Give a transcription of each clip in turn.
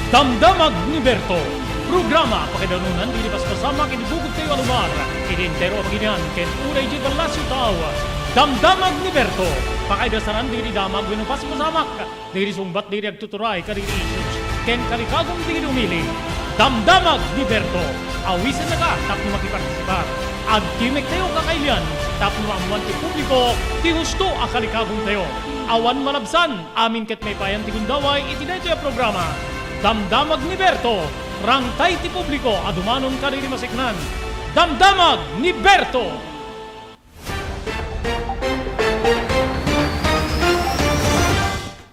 Damdamag ni Berto. Programa pakidanunan di pas kasama kinibugog kayo alumar. Identero ang ginyan ken unay di balasyo tao. Damdamag ni Berto. Pakaidasaran diri damag winupas masamak. Diri sumbat diri agtuturay kadiri issues. Ken kalikagong diri umili. Damdamag ni Berto. Awisan na ka tapno makipartisipar. Agkimek tayo kakailan tapno amuan ti publiko ti husto akalikagong tayo. Awan malabsan amin ket may payan ti gundaway itinay tayo programa. Damdamag ni Berto, rangtay ti publiko, adumanon kariri masiknan. Damdamag ni Berto!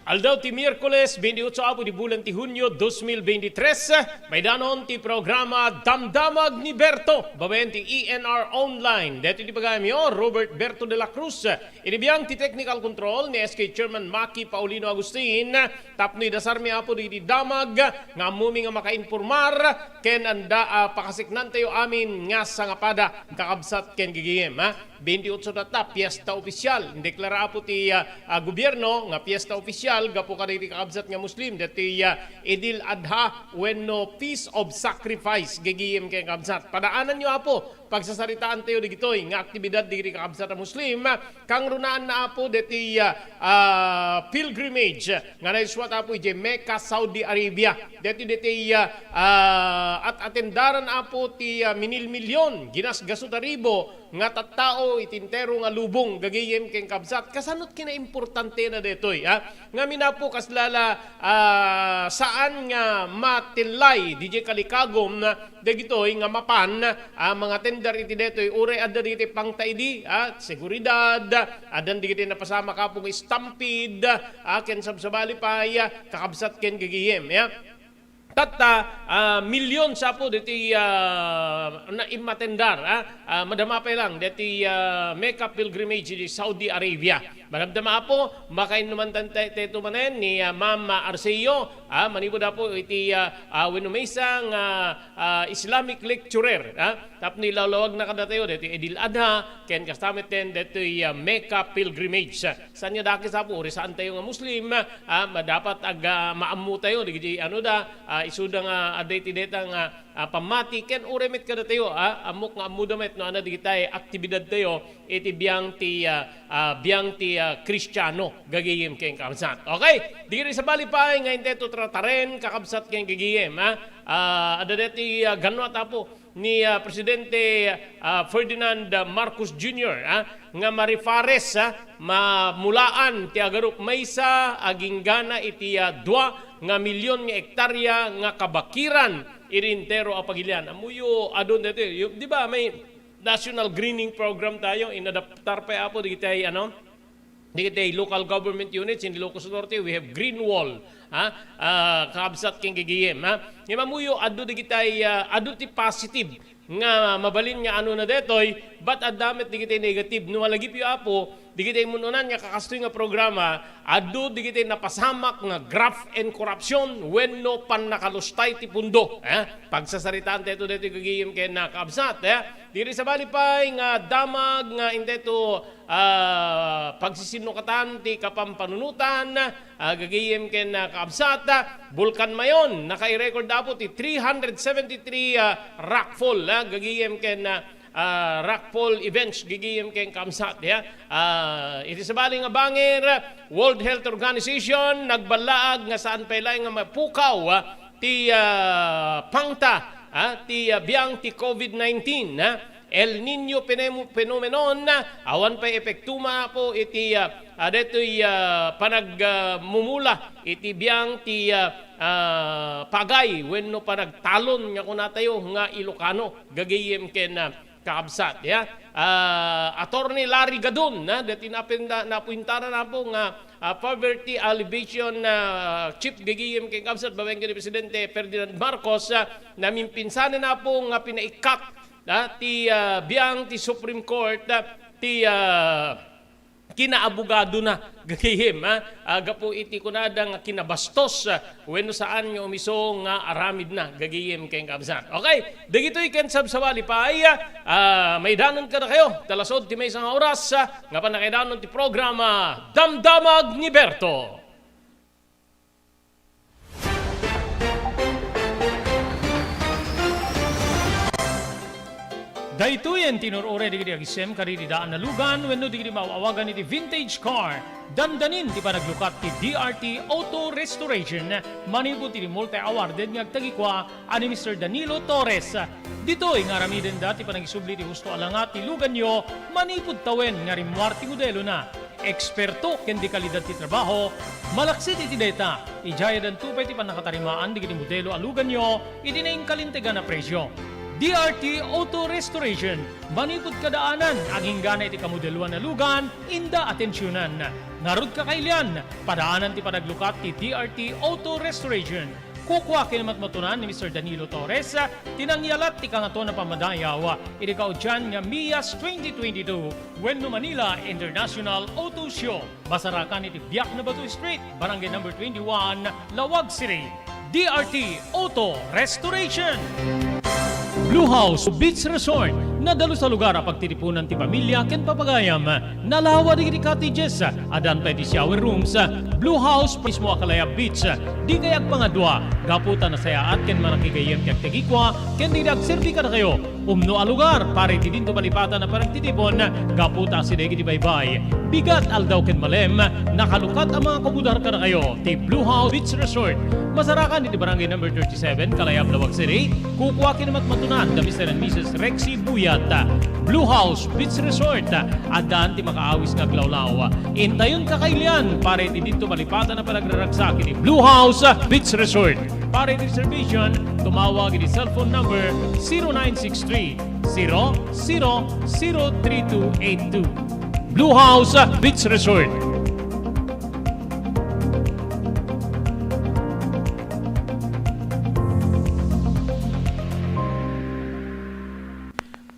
Aldaw ti Miyerkules, 28 apo di bulan ti Hunyo 2023, may danon ti programa Damdamag ni Berto, babayan ti ENR Online. Dito di pagayami Robert Berto de la Cruz. Inibiyang ti technical control ni SK Chairman Maki Paulino Agustin. Tapnoy dasarmi apo di damag, nga mumi nga makainformar, ken anda pakasiknan tayo amin nga sangapada kakabsat ken gigiem. 28 data, piyesta opisyal. Deklara po ti gobyerno nga piyesta opisyal gapo kadiri kakabsat nga Muslim dati Idil Adha wenno Peace of Sacrifice gigiem kay kakabsat. Padaanan nyo apo pagsasaritaan tayo digitoy nga aktibidad diri kakabsat nga Muslim kang runaan na apo dati pilgrimage nga naiswat apo ije Mecca, Saudi Arabia. Dati at atendaran apo ti minil-milyon ginasgasot aribo nga tattao itintero nga lubong gagayem keng kabsat kasanot kinaimportante na detoy nga minapo kaslala saan nga matilay DJ kalikagom na dagitoy nga mapan mga tender iti detoy ure adda diti pangtaidi seguridad adan digiti napasama kapong stampede ken sabsabali pa kakabsat ken gagayem milyon sa po diti na imatendar madama pa lang diti Mecca pilgrimage di Saudi Arabia. Magdama po makain naman teto manen ni Ma'am Arceo manibo da po iti winumaysang Islamic lecturer tapno ilalawag na kadatayo diti Idil Adha ken kastamit ten diti Mecca pilgrimage. Sanya daki sa po saan tayo nga Muslim madapat maamu tayo digiti isuda nga aday-tideta nga pamati ken uremit kada tayo amok nga amudamet no ana digitay aktibidad tayo iti biyang ti Kristiyano gagayem ken kabsat. Okay, diri sa balipay nga inteto trataren kakabsat ken gagayem ada deti ganwa tapo ni Presidente Ferdinand Marcos Jr. Nga marifares mamulaan ti agarup maysa aging gana iti 2 nga milyon nga hektarya nga kabakiran irintero a pagilian. Amuyo adon dito, di ba may national greening program tayo inadaptar pa apo digitay digitay local government units in Ilocos Norte we have green wall kabsat king gigiem mamuyo adu digitay adu ti positive nga mabalin nga na detoy but adamit digitay negative no malagi pi apo digitay mununan nga kakastoy nga programa adu digitay napasamak nga graft and corruption wenno pan nakalustay ti pundo pagsasaritaan teto dito gagiyem ken nakabsat diri sa balipay nga damag nga inteto pagsisinukatan ti kapampanunutan gagiyem ken nakabsat Bulkan mayon naka-record dapo ti 373 rockfall gagiyem ken rockfall events gigiyem ken kamsat iti sabali nga bangir World Health Organization nagbalaag nga saan pailay nga mapukaw ti pangta ti biyang ti COVID-19 El Nino phenomenon awan pa epektuma po iti detoy panagmumula iti biyang ti pagay wenno panagtalon nga kunatayo nga Ilocano gagayem ken kakabsat Attorney Larry Gadon dati napuintara na po nga poverty alleviation chief gagayem ken kakabsat babaeng ni Presidente Ferdinand Marcos namimpinsanan na po nga pinaikat ti biyang ti Supreme Court ti kinaabogado na gagayem agapo iti kunada nga kinabastos wenno saan nga umiso nga aramid na gagayem ken kabsat. Okay, dagitoy ken sabsawali pa may danon ka na kayo talasod ti may isang oras nga panakaidanon ti programa Damdamag ni Berto. Daytoyen tinurore di agisem kari di daan na lugan wenno di mawawagan iti vintage car. Dandanin ti panaglukat ti DRT Auto Restoration. Manipod ti multi awarded nga agtagikwa ani Mr. Danilo Torres. Dito nga ramiden dati panagisubli ti husto alangat ti lugan nyo manipod tawen nga rimwarti modelo na. Eksperto ken di kalidad ti trabaho, malaksit iti data. Ijaya dan tupay ti panakatarimaan di modelo alugan nyo, iti na kalintegan na presyo. DRT Auto Restoration, manipod kadaanan, aging gana iti kamodeluan na lugan, inda atensyonan. Narod kakailian, padaanan ti panaglukat ti DRT Auto Restoration. Kukwa kinamat matunan ni Mr. Danilo Torres, tinangyalat ti kangato na pamadayaw, iti kaudyan nga MIAS 2022, Wenno Manila International Auto Show. Basarakan iti Biak na Batu Street, Barangay number 21, Lawag City. DRT Auto Restoration. Blue House Beach Resort, nadalo sa lugar ang pagtitipunan ti pamilya ken papagayam. Nalawa di cottages, adan pa ti shower rooms. Blue House mismo akalaya beach. Di kayag pangadwa, gaputan na sayaat ken manakigayem kag tegikwa, ken di nagserbi ka na kayo. Umno a lugar, pare ti dinto balipatan na parang titipon, gaputa si degi di baybay. Bigat aldaw ken malem, nakalukat ang mga kumudar ka na kayo. Ti Blue House Beach Resort. Masarakan iti barangay number 37, Kalayab, Lawag City. Kukwa kinamat matunan da Mr. and Mrs. Rexy Buyat. Blue House Beach Resort. Adan ti makaawis nga glawlaw. Intayon kakailian, pare ti dito malipatan na panagraragsak iti Blue House Beach Resort. Pare ti reservation, tumawag iti cellphone number 0963 003282. Blue House Beach Resort.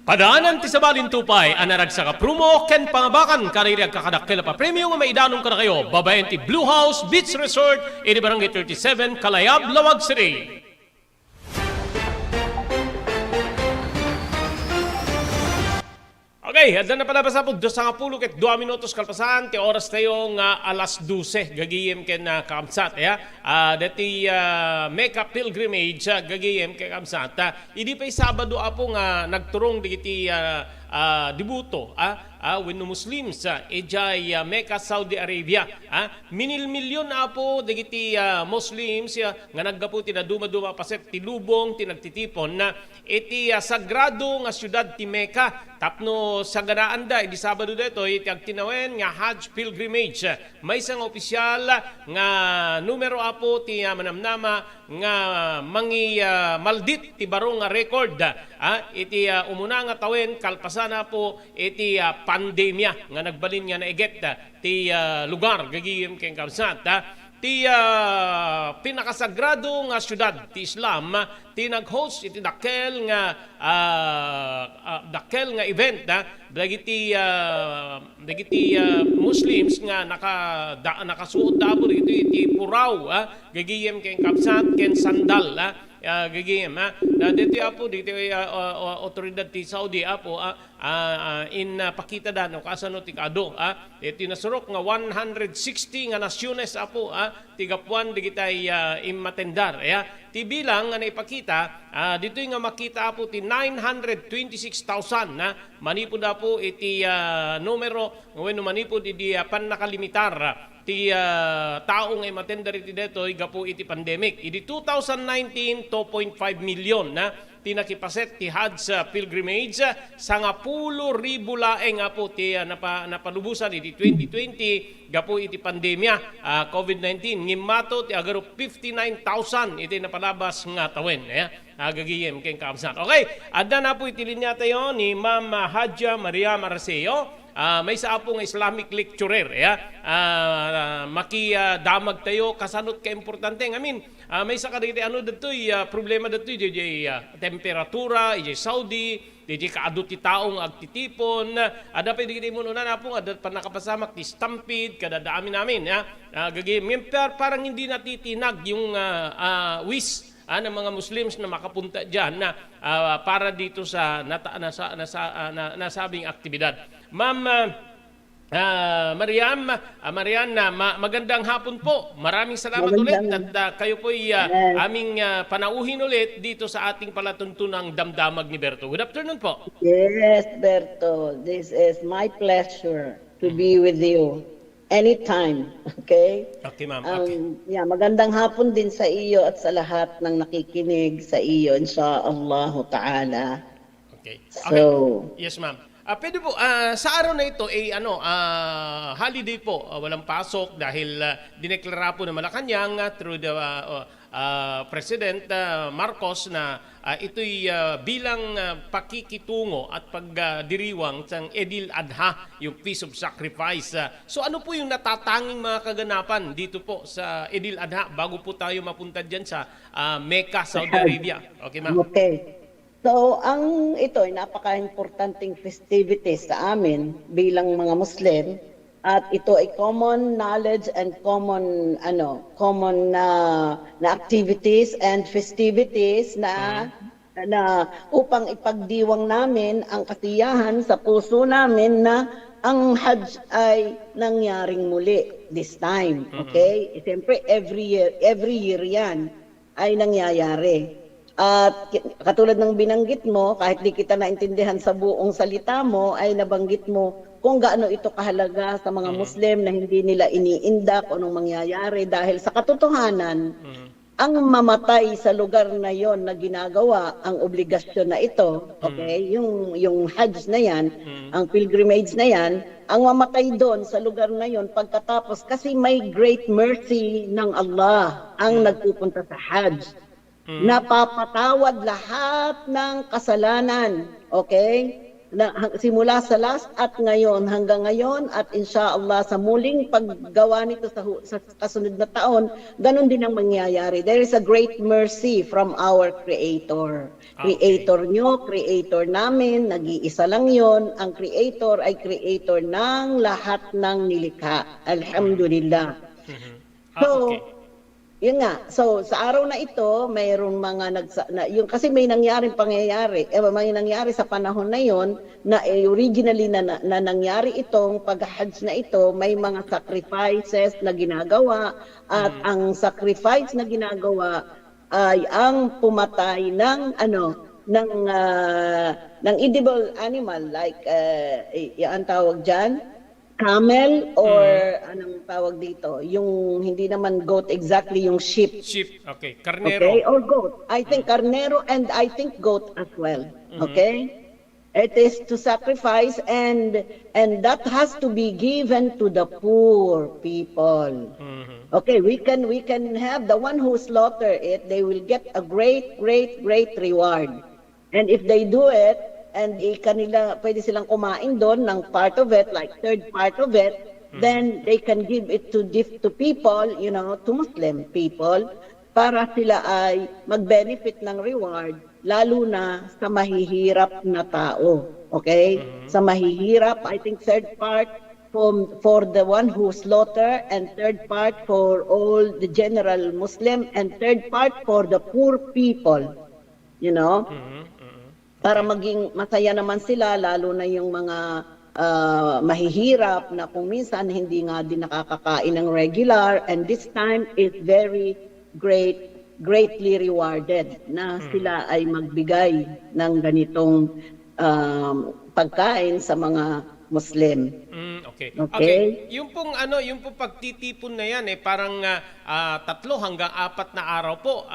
Padaanan ti sabalin tupay, anarag sa kaprumo, ken pangabakan, kaririag kakadakkel pa premium nga maidanong ka na kayo. Babayan ti Blue House Beach Resort, ini barangay 37, Kalayab, Lawag City. Okay, handa na pala sa po, 12 ket 2 minutos kalpasan, ti oras tayo nga alas 12, gagiyem ken kamsat, ya. Dati makeup pilgrimage, gagiyem ken kamsat. Idi pa'y Sabado apo nga nagturong digiti dibuto, wenno Muslims, ejay Mecca, Saudi Arabia. Minil-milyon apo digiti Muslims nga naggaputi na duma-duma paset ti lubong, ti nagtitipon na iti sagrado nga syudad ti Mecca. Tapno sa ganaan da, di Sabado dito, iti agtinawen nga Hajj pilgrimage. May isang opisyal nga numero apo ti manamnama nga mangi maldit ti barong nga record. Iti umuna nga tawen kalpasana po iti pandemya nga nagbalin nga naiget ti lugar gagiyem ken kamsat. Ti pinakasagrado nga syudad ti Islam ti nag-host iti dakkel nga event dagiti Muslims nga nakasuot dabo iti puraw gagiyem ken kapsat ken sandal gagiyem dito apo dito otoridad ti Saudi apo in pakita dan o kasano ti kado iti nasurok nga 160 nga nasyones apo ti gapuan digitay immatendar ti bilang nga naipakita dito nga makita apo ti 926,000 manipod apo iti numero wenno manipod iti pannakalimitar ti taong ay matendar iti deto igapo iti pandemic. Iti 2019, 2.5 million na tinakipaset ti Hajj pilgrimage sa nga 10,000 laeng apo ti napalubusan iti 2020 gapo iti pandemya COVID-19 ngimmato ti agaro 59,000 iti napalabas nga tawen agagiyem ken kamsat. Okay, adda na po iti linya tayo ni Ma'am Hadja Maria Marceo. May sa apong Islamic lecturer makidamag tayo kasanot ka importante ngamin may sa kaditi datoy problema datoy di temperatura di Saudi di kaadot ti taong agtitipon ada pa di mo na apong adat pa nakapasamak ti stampede kada dami namin gagim parang hindi natitinag yung wish ng mga Muslims na makapunta diyan na para dito sa nasabing aktibidad. Ma'am Marian, magandang hapon po. Maraming salamat ulit Magandang, at kayo po'y yes, aming panauhin ulit dito sa ating palatuntunang Damdamag ni Berto. Good afternoon po. yes, Berto. This is my pleasure to be with you anytime. Okay? Okay, ma'am. Okay. Yeah, magandang hapon din sa iyo at sa lahat ng nakikinig sa iyo, inshallah ta'ala. Okay. Okay. So, Yes, ma'am. Pwede po, sa araw na ito, holiday po, walang pasok dahil dineklara po ng Malacanang through the President Marcos na ito'y bilang pakikitungo at pagdiriwang ng Edil Adha, yung Feast of Sacrifice. So ano po yung natatanging mga kaganapan dito po sa Edil Adha bago po tayo mapunta dyan sa Mecca, Saudi Arabia? Okay, ma'am. okay. So, ito ay napaka-importanting festivities sa amin bilang mga Muslim at ito ay common knowledge and common na activities and festivities na upang ipagdiwang namin ang kasiyahan sa puso namin na ang Hajj ay nangyaring muli this time. Okay? Siyempre every year 'yan ay nangyayari. At katulad ng binanggit mo, kahit di kita naintindihan sa buong salita mo, ay nabanggit mo kung gaano ito kahalaga sa mga Muslim na hindi nila iniindak o anong mangyayari dahil sa katotohanan, ang mamatay sa lugar na yon na ginagawa ang obligasyon na ito, okay, yung Hajj na yan, ang pilgrimage na yan, ang mamatay doon sa lugar na yon pagkatapos kasi may great mercy ng Allah ang nagpupunta sa Hajj. Napapatawad lahat ng kasalanan, okay? Simula sa last at ngayon hanggang ngayon at inshallah sa muling paggawa nito sa kasunod na taon, ganun din ang mangyayari. There is a great mercy from our Creator. Creator nyo, Creator namin, nag-iisa lang yon. Ang Creator ay Creator ng lahat ng nilikha. Alhamdulillah. So, Okay. yun nga. So, sa araw na ito, mayroong mga yung kasi may nangyaring pangyayari. May nangyari sa panahon na yon na originally na nangyari itong pag-Hajj na ito, may mga sacrifices na ginagawa at ang sacrifice na ginagawa ay ang pumatay ng ng edible animal like ang tawag diyan camel or anong tawag dito? Yung hindi naman goat exactly, yung sheep. Sheep, okay. Karnero. Okay, or goat. I think carnero and I think goat as well. Okay? It is to sacrifice and that has to be given to the poor people. Okay, we can have the one who slaughter it, they will get a great reward. And if they do it, and kanila pwede silang kumain doon ng part of it, like third part of it, then they can give it to people, to Muslim people, para sila ay mag-benefit ng reward, lalo na sa mahihirap na tao. Okay? Sa mahihirap, I think third part for the one who slaughter, and third part for all the general Muslim, and third part for the poor people. Para maging masaya naman sila, lalo na yung mga mahihirap na kung minsan hindi nga din nakakakain ng regular, and this time is very greatly rewarded na sila ay magbigay ng ganitong pagkain sa mga Muslim. Okay. Okay? Okay. Yung pong pagtitipon na yan parang 3 hanggang 4 na araw po.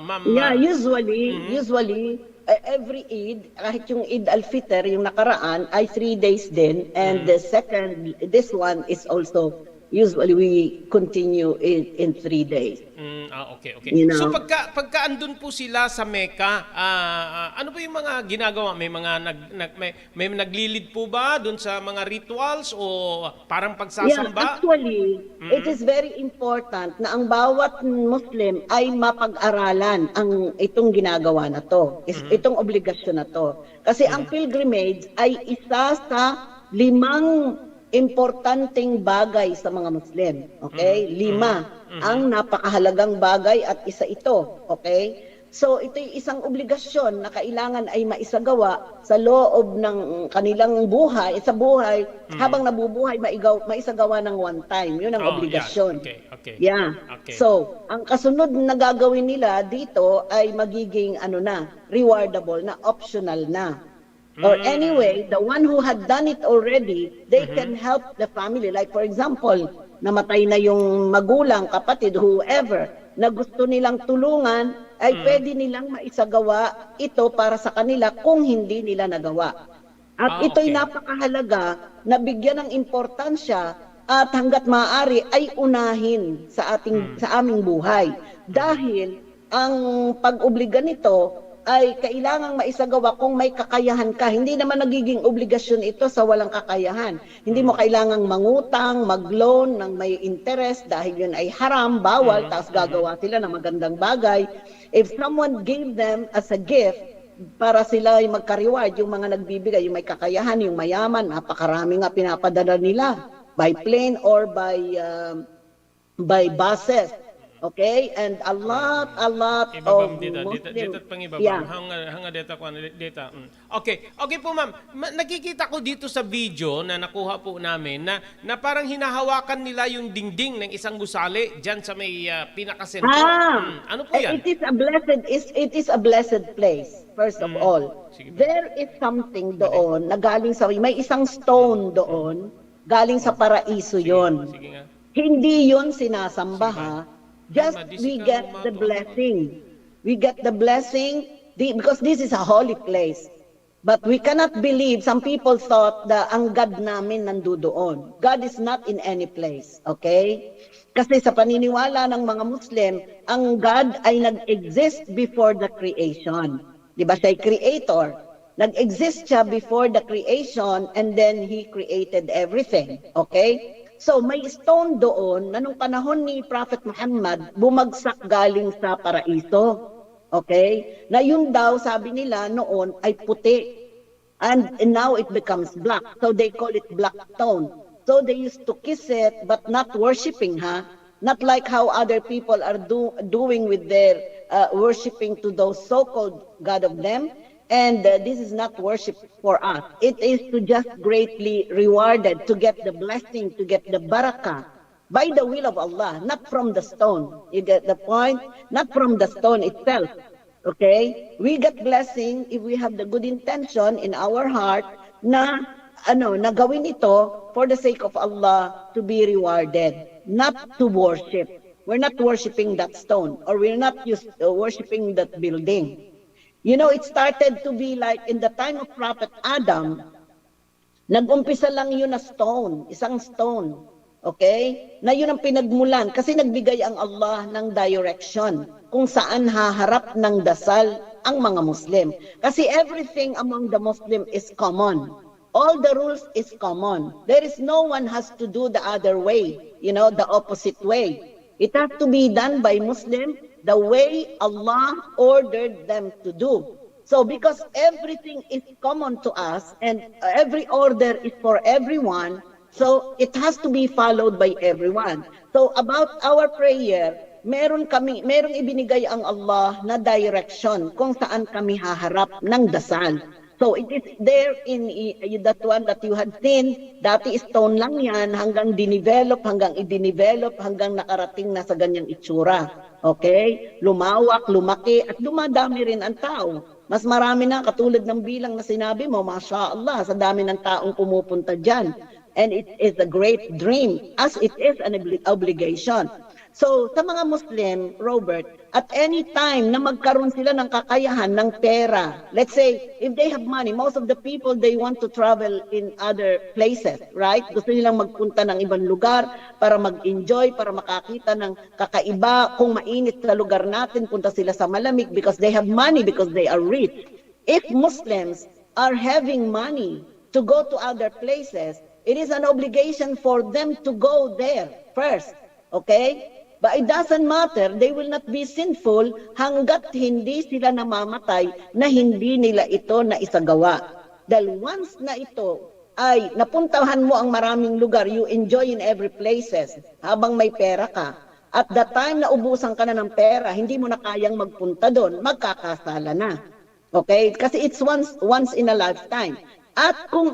Ma'am. Yeah, usually every Eid, kahit yung Eid al-Fitr, yung nakaraan, ay 3 days din. And this one is also, usually we continue in 3 days. Okay. You know? So pagka andun po sila sa Mecca, ano po yung mga ginagawa? May mga may naglilid po ba dun sa mga rituals o parang pagsasamba? Yeah, actually, it is very important na ang bawat Muslim ay mapag-aralan itong ginagawa na to, itong obligasyon na to. Kasi ang pilgrimage ay isa sa 5 importanteng bagay sa mga Muslim. Okay? 5 ang napakahalagang bagay at isa ito. Okay? So ito'y isang obligasyon na kailangan ay maisagawa sa loob ng kanilang buhay, sa buhay, habang nabubuhay, maisagawa ng one time. Yun ang Oh, obligasyon. yeah. Okay. Yeah. Okay. So, ang kasunod na gagawin nila dito ay magiging rewardable na, optional na. Or anyway, the one who had done it already, they can help the family. Like for example, namatay na yung magulang, kapatid, whoever, na gusto nilang tulungan, ay pwede nilang maisagawa ito para sa kanila kung hindi nila nagawa. At ito'y Okay. napakahalaga na bigyan ng importansya at hanggat maaari ay unahin sa aming buhay. Dahil ang pag-obliga nito ay kailangang maisagawa kung may kakayahan ka. Hindi naman nagiging obligasyon ito sa walang kakayahan. Hindi mo kailangang mangutang, mag-loan ng may interest dahil yun ay haram, bawal, tapos gagawa sila ng magandang bagay. If someone gave them as a gift, para sila ay magka-reward, yung mga nagbibigay, yung may kakayahan, yung mayaman, napakarami nga pinapadala nila by plane or by buses. Okay? And a lot Ibabam of dito Muslim. pang ibabam. Yeah. Hanga dito ko dito. Okay po ma'am. Nakikita ko dito sa video na nakuha po namin na parang hinahawakan nila yung dingding ng isang gusali diyan sa may pinakasentro. Ano po 'yan? It is a blessed place, first of all. Sige. There is something doon na galing sa, may isang stone doon, galing sa paraiso yon. Sige nga. Hindi yon sinasamba ha. Just we get the blessing. We get the blessing because this is a holy place. But we cannot believe, some people thought that ang God namin nandoon. God is not in any place, okay? Kasi sa paniniwala ng mga Muslim, ang God ay nag-exist before the creation. Di ba siya creator? Nag-exist siya before the creation and then He created everything, okay? So may stone doon na nung panahon ni Prophet Muhammad, bumagsak galing sa paraiso. Okay? Na yun daw, sabi nila noon, ay puti. And now it becomes black. So they call it black stone. So they used to kiss it, but not worshiping, Not like how other people are doing with their worshiping to those so-called God of them. And this is not worship for us. It is to just greatly rewarded, to get the blessing, to get the barakah by the will of Allah, not from the stone. You get the point? Not from the stone itself. Okay? We get blessing if we have the good intention in our heart na gawin ito for the sake of Allah to be rewarded, not to worship. We're not worshiping that stone, or we're not worshiping that building. You know, it started to be like in the time of Prophet Adam, nag-umpisa lang yun na stone, isang stone, okay? Na yun ang pinagmulan kasi nagbigay ang Allah ng direction kung saan haharap ng dasal ang mga Muslim. Kasi everything among the Muslim is common. All the rules is common. There is no one has to do the other way, the opposite way. It has to be done by Muslim the way Allah ordered them to do. So because everything is common to us and every order is for everyone, so it has to be followed by everyone. So about our prayer, meron ibinigay ang Allah na direction kung saan kami haharap ng dasal. So it is there in that one that you had seen, dati stone lang yan, hanggang i-develop, hanggang nakarating na sa ganyang itsura. Okay? Lumawak, lumaki, at dumadami rin ang tao. Mas marami na, katulad ng bilang na sinabi mo, Masya Allah, sa dami ng taong pumupunta dyan. And it is a great dream, as it is an obligation. So, sa mga Muslim, Robert, at any time na magkaroon sila ng kakayahan ng pera, let's say, if they have money, most of the people, they want to travel in other places, right? Gusto nilang magpunta ng ibang lugar para mag-enjoy, para makakita ng kakaiba. Kung mainit sa lugar natin, punta sila sa malamig because they have money, because they are rich. If Muslims are having money to go to other places, it is an obligation for them to go there first, okay? But it doesn't matter, they will not be sinful hanggat hindi sila namamatay na hindi nila ito naisagawa. Dahil once na ito ay napuntahan mo ang maraming lugar, you enjoy in every places habang may pera ka. at the time na ubusan ka na ng pera, hindi mo na kayang magpunta doon, magkakasala na. Okay? Kasi it's once in a lifetime. At kung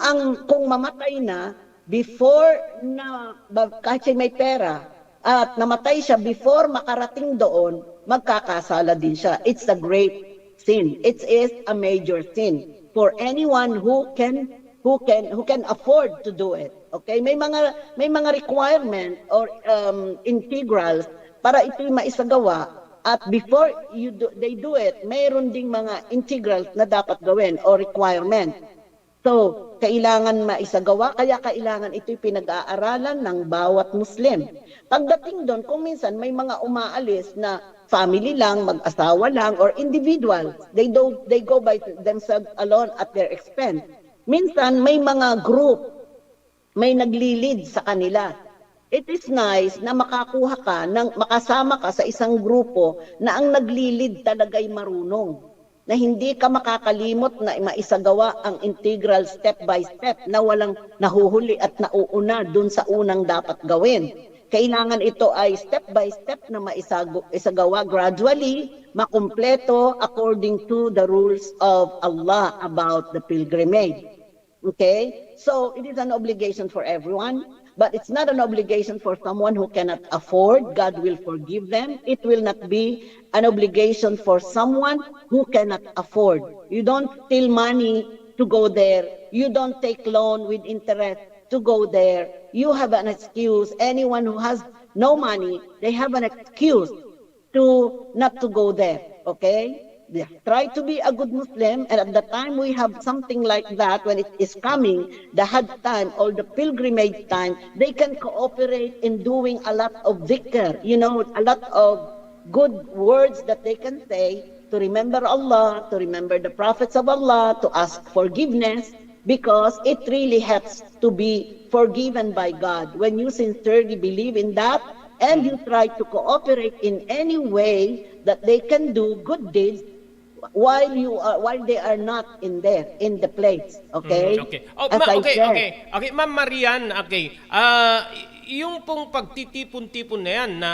mamatay na before na kahit siya may pera at namatay siya before makarating doon, magkakasala din siya. It's a great sin. It is a major sin for anyone who can afford to do it. Okay? May mga requirement or integrals para ito'y maisagawa, at before they do it, mayroon ding mga integrals na dapat gawin or requirement. So, kailangan maisagawa, kaya kailangan ito'y pinag-aaralan ng bawat Muslim. Pagdating doon, kung minsan may mga umaalis na family lang, mag-asawa lang, or individuals, they go by themselves alone at their expense. Minsan, may mga group, may naglilid sa kanila. It is nice na makasama ka sa isang grupo na ang naglilid talaga'y marunong, na hindi ka makakalimot na maisagawa ang integral step by step na walang nahuhuli at nauuna dun sa unang dapat gawin. Kailangan ito ay step by step na maisagawa gradually, makumpleto according to the rules of Allah about the pilgrimage. Okay? So, it is an obligation for everyone, but it's not an obligation for someone who cannot afford. God will forgive them. It will not be an obligation for someone who cannot afford. You don't steal money to go there. You don't take loan with interest to go there. You have an excuse. Anyone who has no money, they have an excuse to not to go there. Okay? Yeah. Try to be a good Muslim, and at the time we have something like that, when it is coming, the Hajj time or the pilgrimage time, they can cooperate in doing a lot of dhikr, a lot of good words that they can say to remember Allah, to remember the prophets of Allah, to ask forgiveness, because it really helps to be forgiven by God. When you sincerely believe in that, and you try to cooperate in any way that they can do good deeds, while they are not in the place. Okay? Okay. Okay, Ma'am Marian, okay. Yung pong pagtitipon-tipon na yan na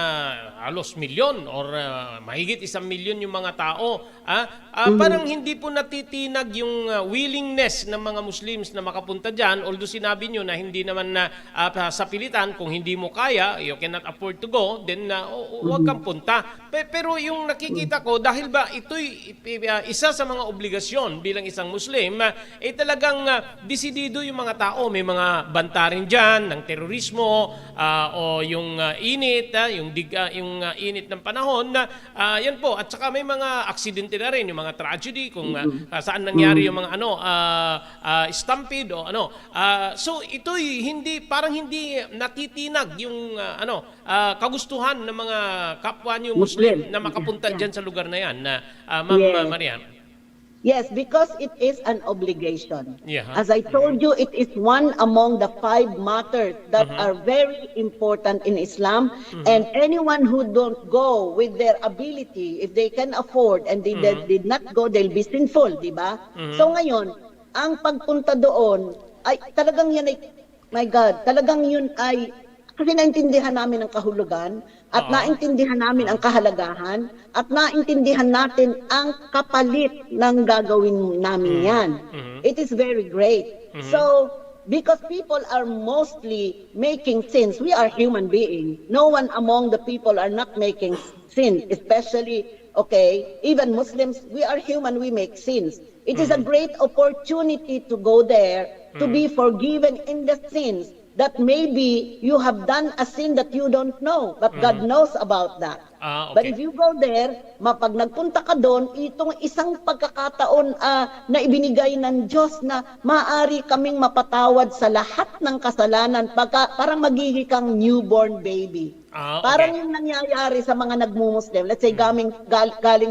halos milyon or mahigit 1 milyon yung mga tao, parang hindi po natitinag yung willingness ng mga Muslims na makapunta dyan, although sinabi nyo na hindi naman na sa pilitan, kung hindi mo kaya, you cannot afford to go, then huwag kang punta. Pero yung nakikita ko, dahil ba ito'y isa sa mga obligasyon bilang isang Muslim, talagang desidido yung mga tao. May mga banta rin dyan ng terorismo, o yung init, yung init ng panahon, yan po. At saka may mga aksidente na rin, yung mga tragedy, kung saan nangyari yung mga stampede o so ito'y parang hindi natitinag yung kagustuhan ng mga kapwa niyo Muslim na makapunta dyan sa lugar na yan, Ma'am Marian. Yes, because it is an obligation. Yeah. As I told you, it is one among the 5 matters that are very important in Islam. And anyone who don't go with their ability, if they can afford and they did not go, they'll be sinful, di ba? So ngayon, ang pagpunta doon, ay talagang yan ay, my God, talagang yun ay, kasi naintindihan namin ang kahulugan, at naintindihan namin ang kahalagahan, at naintindihan natin ang kapalit ng gagawin namin yan. It is very great. So, because people are mostly making sins, we are human beings. No one among the people are not making sins, especially, even Muslims, we are human, we make sins. It is a great opportunity to go there, to be forgiven in the sins that maybe you have done a sin that you don't know, but God knows about that. Okay. But if you go there, pag nagpunta ka doon, itong isang pagkakataon na ibinigay ng Diyos na maaari kaming mapatawad sa lahat ng kasalanan, parang magiging kang newborn baby. Okay. Parang yung nangyayari sa mga nagmumuslim, let's say galing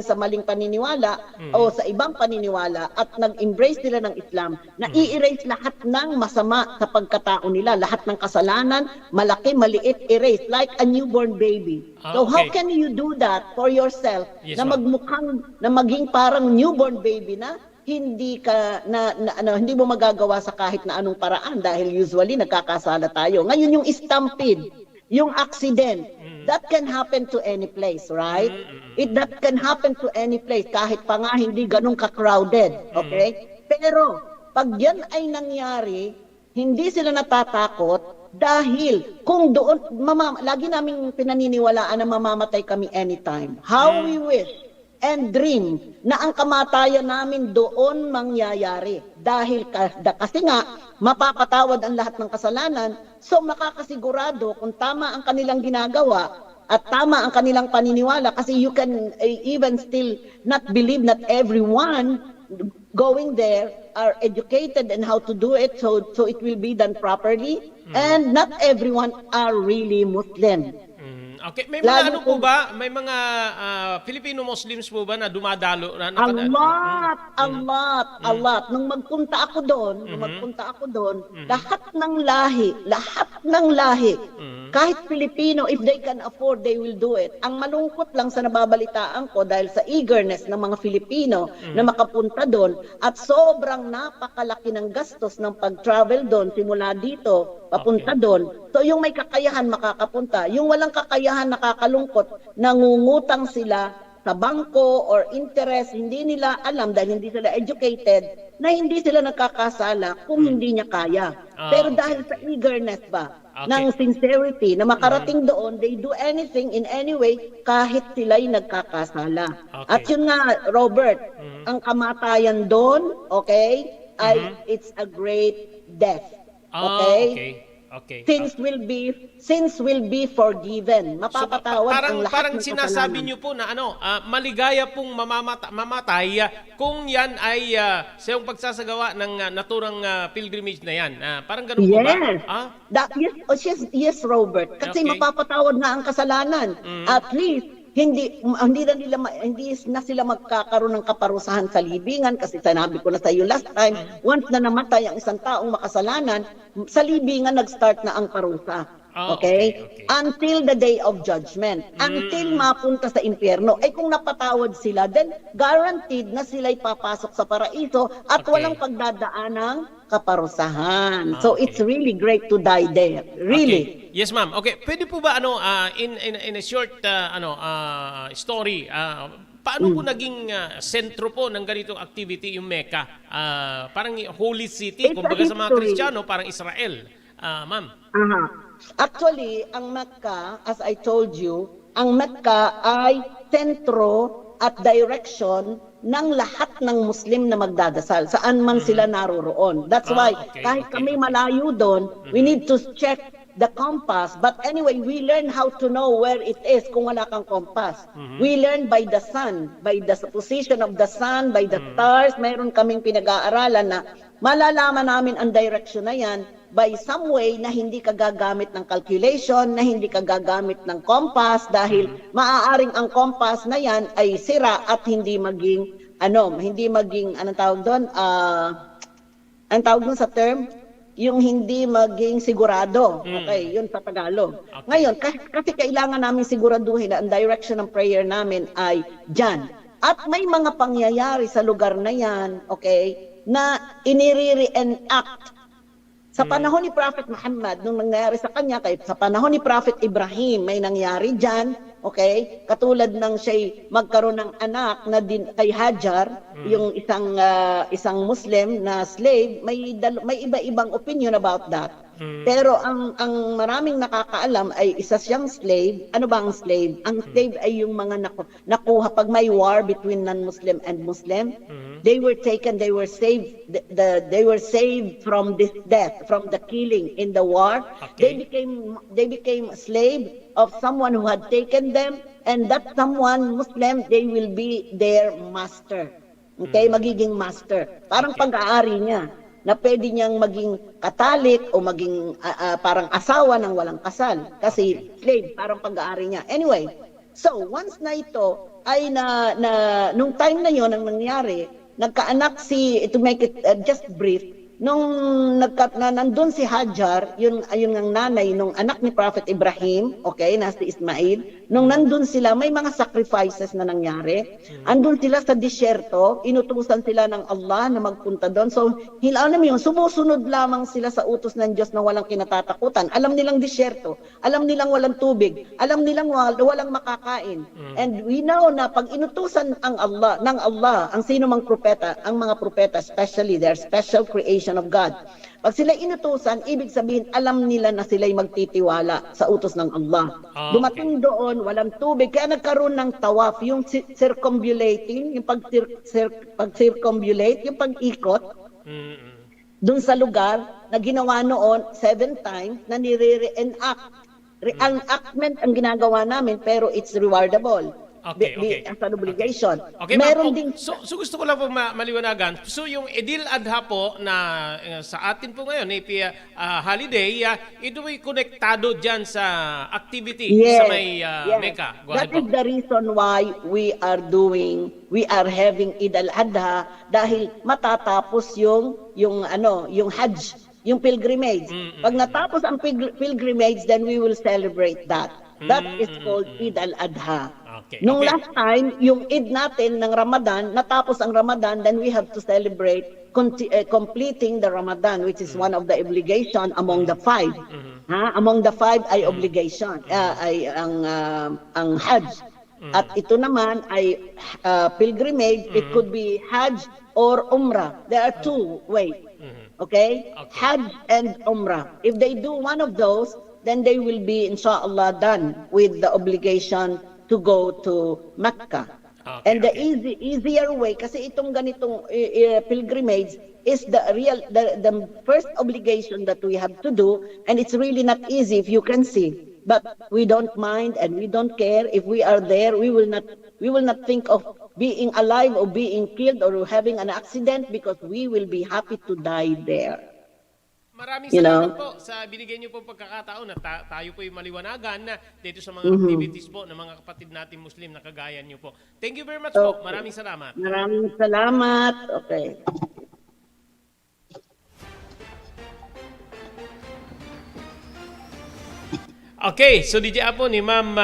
sa maling paniniwala o sa ibang paniniwala at nag-embrace nila ng Islam, na i-erase lahat ng masama sa pagkatao nila, lahat ng kasalanan, malaki, maliit, erase, like a newborn baby. So how can you do that for yourself, Yes, na ma'am. na maging parang newborn baby na hindi mo magagawa sa kahit na anong paraan, dahil usually nagkakasala tayo. Ngayon yung stampede, yung accident. That can happen to any place, right? That can happen to any place, kahit pa nga hindi ganun ka-crowded, okay? Pero, pag yan ay nangyari, hindi sila natatakot dahil kung doon, lagi naming pinaniniwalaan na mamamatay kami anytime. How we wish and dream na ang kamatayan namin doon mangyayari. Dahil kasi nga, mapapatawad ang lahat ng kasalanan, so makakasigurado kung tama ang kanilang ginagawa at tama ang kanilang paniniwala, kasi you can even still not believe not everyone going there are educated in how to do it, so it will be done properly, and not everyone are really Muslim. Okay, may mga ano po ba? May mga Filipino Muslims po ba na dumadalo? A lot. Nung magpunta ako doon, lahat ng lahi, kahit Filipino, if they can afford, they will do it. Ang malungkot lang sa nababalitaan ko dahil sa eagerness ng mga Filipino na makapunta doon at sobrang napakalaki ng gastos ng pag-travel doon simula dito papunta doon. So yung may kakayahan makakapunta, yung walang kakayahan nakakalungkot, nangungutang sila sa bangko or interest, hindi nila alam dahil hindi sila educated, na hindi sila nagkakasala kung hindi niya kaya. Pero dahil sa eagerness ba, ng sincerity, na makarating doon, they do anything in any way kahit sila'y nagkakasala. At yun nga, Robert, ang kamatayan doon, okay, ay it's a great death. Okay? Okay. Sins will be forgiven. Mapapatawad ang lahat parang ng sinasabi kasalanan. niyo po na maligaya pong mamatay kung yan ay sa yung pagsasagawa ng naturang pilgrimage na yan. Parang ganun po ba? Yes, Robert. Kasi Okay. mapapatawad na ang kasalanan. At least hindi na sila magkakaroon ng kaparusahan sa libingan, kasi sinabi ko na sa iyo last time, once na namatay ang isang taong makasalanan, sa libingan nag-start na ang parusa. Okay? Until the day of judgment. Until mapunta sa impyerno. Ay kung napatawad sila, then guaranteed na sila'y papasok sa paraiso at walang pagdadaanang kaparusahan. So it's really great to die there. Really. Okay. Yes, ma'am. Okay, pwede po ba in a short story, paano po naging sentro po ng ganitong activity yung Mecca? Parang holy city, It's a kumbaga sa mga history. Kristiyano, parang Israel. Ma'am. Actually, ang Mecca, as I told you, ang Mecca ay sentro at direction ng lahat ng Muslim na magdadasal, saan man sila naroroon. That's why, kahit kami malayo doon, we need to check the compass. But anyway, we learn how to know where it is kung wala kang compass. We learn by the sun, by the position of the sun, by the stars. Mayroon kaming pinag-aaralan na malalaman namin ang direction na yan by some way na hindi ka gagamit ng calculation, na hindi ka gagamit ng compass, dahil maaaring ang compass na yan ay sira at hindi maging anong tawag doon? Anong tawag doon sa term? Yung hindi maging sigurado. Okay, yun sa Tagalog. Ngayon, kasi kailangan namin siguraduhin na ang direction ng prayer namin ay dyan. At may mga pangyayari sa lugar na yan, okay, na inire-reenact sa panahon ni Prophet Muhammad, nung nangyari sa kanya, sa panahon ni Prophet Ibrahim, may nangyari dyan, okay? Katulad ng siya'y magkaroon ng anak na din kay Hajar, yung isang Muslim na slave, may iba-ibang opinion about that. Pero ang maraming nakakaalam ay isa siyang slave. Ano ba ang slave? Ang slave ay yung mga nakuha pag may war between non-Muslim and Muslim. They were taken, they were saved, they were saved from this death, from the killing in the war. They became a slave of someone who had taken them, and that someone, Muslim, they will be their master. Okay, magiging master. Parang pag-aari niya, na pwede niyang maging katalik o maging parang asawa ng walang kasal. Kasi slave, parang pag-aari niya. Anyway, so once na ito ay nung time na yon ang nangyari, nagkaanak to make it just brief, nung nandun si Hajar, yun ang nanay nung anak ni Prophet Ibrahim, okay, na si Ismail, nung nandun sila, may mga sacrifices na nangyari. Andun sila sa disyerto, inutusan sila ng Allah na magpunta doon. So, alam mo yun, sumusunod lamang sila sa utos ng Diyos na walang kinatatakutan. Alam nilang disyerto, alam nilang walang tubig, alam nilang walang makakain. And we know na pag inutusan ng Allah, ang sino mang propeta, ang mga propeta, especially their special creation of God. Pag sila inutusan, ibig sabihin, alam nila na sila'y magtitiwala sa utos ng Allah. Okay. Dumating doon, walang tubig, kaya nagkaroon ng tawaf, yung circumambulating, yung pag-circumambulate, yung pag-ikot, doon sa lugar na ginawa noon 7 times na nire-reenact. Reenactment ang ginagawa namin, pero it's rewardable. Okay. As an obligation. Okay, Meron ma'am. ding So gusto ko lang po maliwanagan. So yung Idil Adha po na sa atin po ngayon, holiday, ito ay konektado dyan sa activity sa may Mecca. Go That ahead is po. the reason why we are having Eid al-Adha dahil matatapos yung Hajj, yung pilgrimage. Pag natapos ang pilgrimage, then we will celebrate that. That is called Eid al-Adha. Okay. Nung last time, yung Eid natin ng Ramadan, natapos ang Ramadan, then we have to celebrate completing the Ramadan, which is one of the obligation among the 5. Among the 5 ay obligation, ay ang Hajj. At ito naman ay pilgrimage. It could be Hajj or Umrah. There are 2 ways. Okay? Hajj and Umrah. If they do one of those, then they will be, inshallah, done with the obligation to go to Mecca. And the easier way, kasi itong ganitong pilgrimage is the first obligation that we have to do, and it's really not easy if you can see. But we don't mind and we don't care if we are there. We will not think of being alive or being killed or having an accident because we will be happy to die there. Maraming salamat po sa binigay niyo po pagkakataon na tayo po ay maliwanagan na dito sa mga activities po ng mga kapatid natin Muslim na kagaya niyo po. Thank you very much po. Maraming salamat. Maraming salamat. Okay. Okay, so DJ Apo ni Ma'am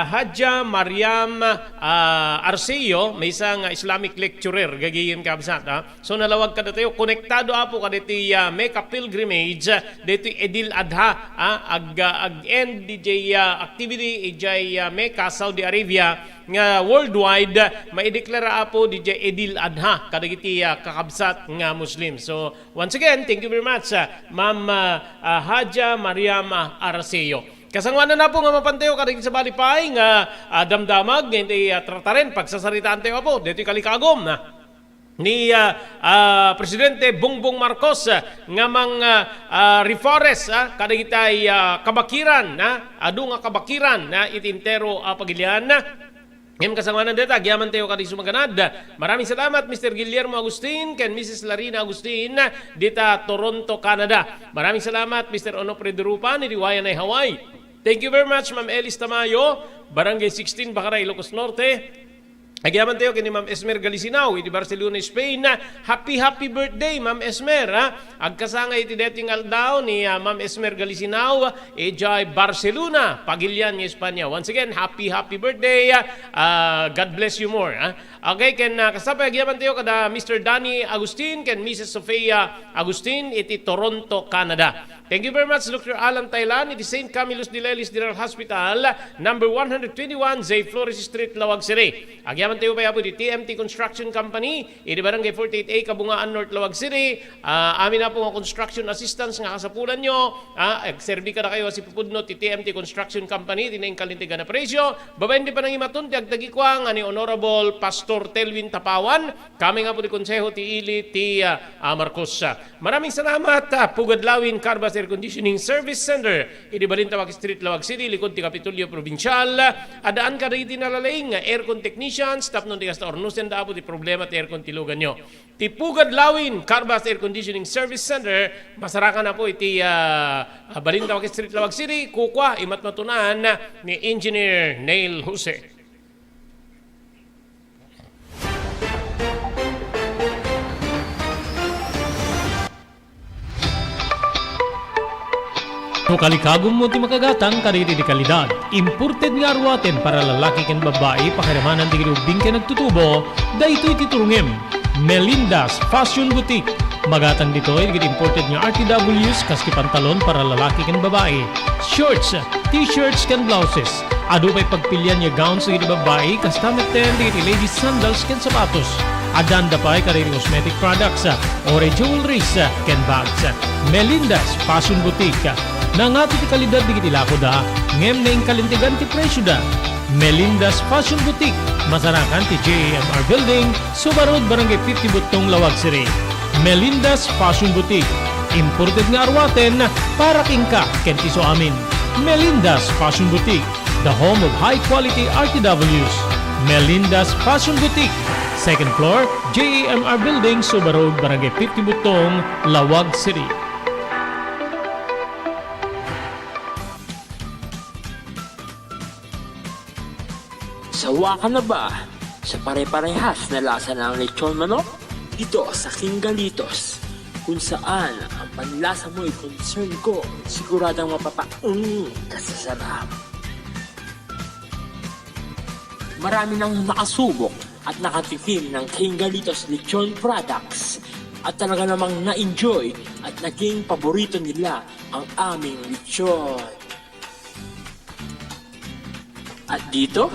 Hadja Mariam Arceo, may isang Islamic lecturer, gagayim kabsat. So nalawag ka na tayo, konektado Apo ka dito Mecca pilgrimage, dito Idil Adha, ag-end DJ activity, ijay Mecca, Saudi Arabia, nga worldwide, maideklara Apo DJ Idil Adha, kadagiti kakabsat nga Muslim. So once again, thank you very much, Ma'am Hadja Mariam Arceo. Kasangwanan na po nga mapantayo karing sa balipay nga damdamag hindi trataren pagsasaritaan tayo po dito kalikagom na ni Presidente Bongbong Marcos nga mga reforest kadagitay kabakiran adu nga kabakiran na itintero pagilian Ngayon kasangwanan dito, agyaman tayo kadi sumaganad. Maraming salamat Mr. Guillermo Agustin ken Mrs. Larina Agustin dita Toronto, Canada. Maraming salamat Mr. Onofre Durupa ni Wayanay, Hawaii. Thank you very much Ma'am Elis Tamayo, Barangay 16, Bacaray, Ilocos Norte. Agyaman tayo kini Ma'am Esmer Galisinao, di Barcelona, Spain. Happy birthday Ma'am Esmer. Agkasangay iti dating aldaw ni Ma'am Esmer Galisinao, ejay Barcelona, Pagilian, Espanya. Once again, happy birthday. God bless you more. Okay, ken kasapay agyaman tayo kada Mr. Danny Agustin ken Mrs. Sofia Agustin iti Toronto, Canada. Thank you very much Dr. Alan Taylan iti St. Camillus de Lelis General Hospital, number 121 Zay Flores Street, Lawag City. Agyaman tayo pa po di TMT Construction Company, iti Barangay 48A, Kabungaan North, Lawag City. Amin na po nga construction assistance nga kasapulan nyo. Serbi ka na kayo si Pupudno ti TMT Construction Company, tinaing kalintigan na presyo. Babayin di pa nang imatun, ti agtagikwang ani Honorable Pastor Telvin Tapawan. Kami nga po di Konseho ti Ili ti Marcos. Maraming salamat. Pugadlawin Carbas Air Conditioning Service Center, iti Balintawak Street, Lawag City, likod ti Kapitolyo Provincial. Adaan ka rin tinalaling aircon technicians, tap nung tigas na ornusen da po ti problema ti aircon tilugan nyo. Ti Pugadlawin Carbas Air Conditioning Service Center, masarakan na po iti Balintawak Street, Lawag City, kukwa imat matunan ni Engineer Neil Jose. No kalikagom mo ti makagatang kariri di kalidad. Imported nga arwaten para lalaki ken babae pakiramanan di ubing ken nagtutubo, daytoy titurungem. Melinda's Fashion Boutique. Magatang dito ay imported nga RTWs kaski pantalon para lalaki ken babae. Shorts, t-shirts ken blouses. Ado pa'y pagpilian niya gowns sa babae, kastamit ten di ladies sandals ken sapatos. Adanda pa'y kariri cosmetic products, ore jewelries ken bags. Melinda's Fashion Boutique. Nangato ti kalidad di kitilako da, ngem na kalintigan ti presyo da. Melinda's Fashion Boutique, masarakan ti JAMR Building, Subarod, Barangay 50 Butong, Lawag City. Melinda's Fashion Boutique, imported nga arwaten para kingka ken ti so amin. Melinda's Fashion Boutique, the home of high-quality RTWs. Melinda's Fashion Boutique, second floor, JAMR Building, Subarod, Barangay 50 Butong, Lawag City. Sawa ka na ba sa pare-parehas na lasa ng lechon manok? Dito sa King Galitos, kung saan ang panlasa mo ay concern ko, siguradang kasasarap. Marami nang nakasubok at nakatikim ng King Galitos lechon products at talaga namang na-enjoy at naging paborito nila ang aming lechon. At dito,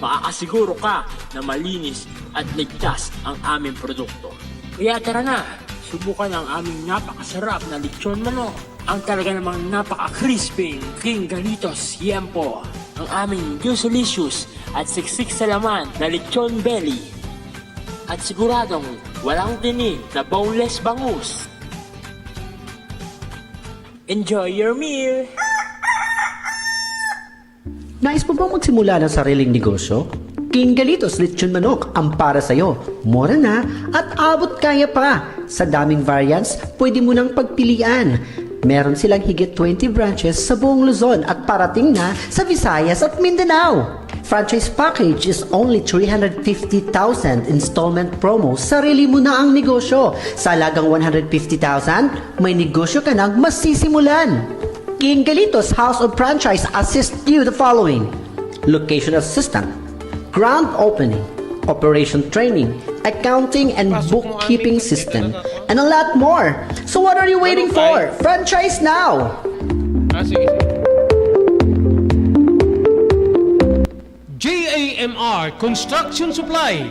makakasiguro ka na malinis at ligtas ang aming produkto. Kaya tara na, subukan ang aming napakasarap na lechon manok. Ang talaga namang napaka-crispy King Galitos Yempo. Ang aming juicelicious at siksik sa laman na lechon belly. At siguradong walang tinig na boneless bangus. Enjoy your meal! Nais mo bang magsimula ng sariling negosyo? King Galitos Lechon Manok ang para sa'yo. Mura na at abot kaya pa. Sa daming variants, pwede mo nang pagpilian. Meron silang higit 20 branches sa buong Luzon at parating na sa Visayas at Mindanao. Franchise package is only 350,000 installment promo. Sarili mo na ang negosyo. Sa halagang 150,000, may negosyo ka nang masisimulan. King Galitos House of Franchise assist you the following: location assistant, grand opening, operation training, accounting and bookkeeping system, and a lot more. So what are you waiting for? Franchise now! Sige. JAMR Construction Supply.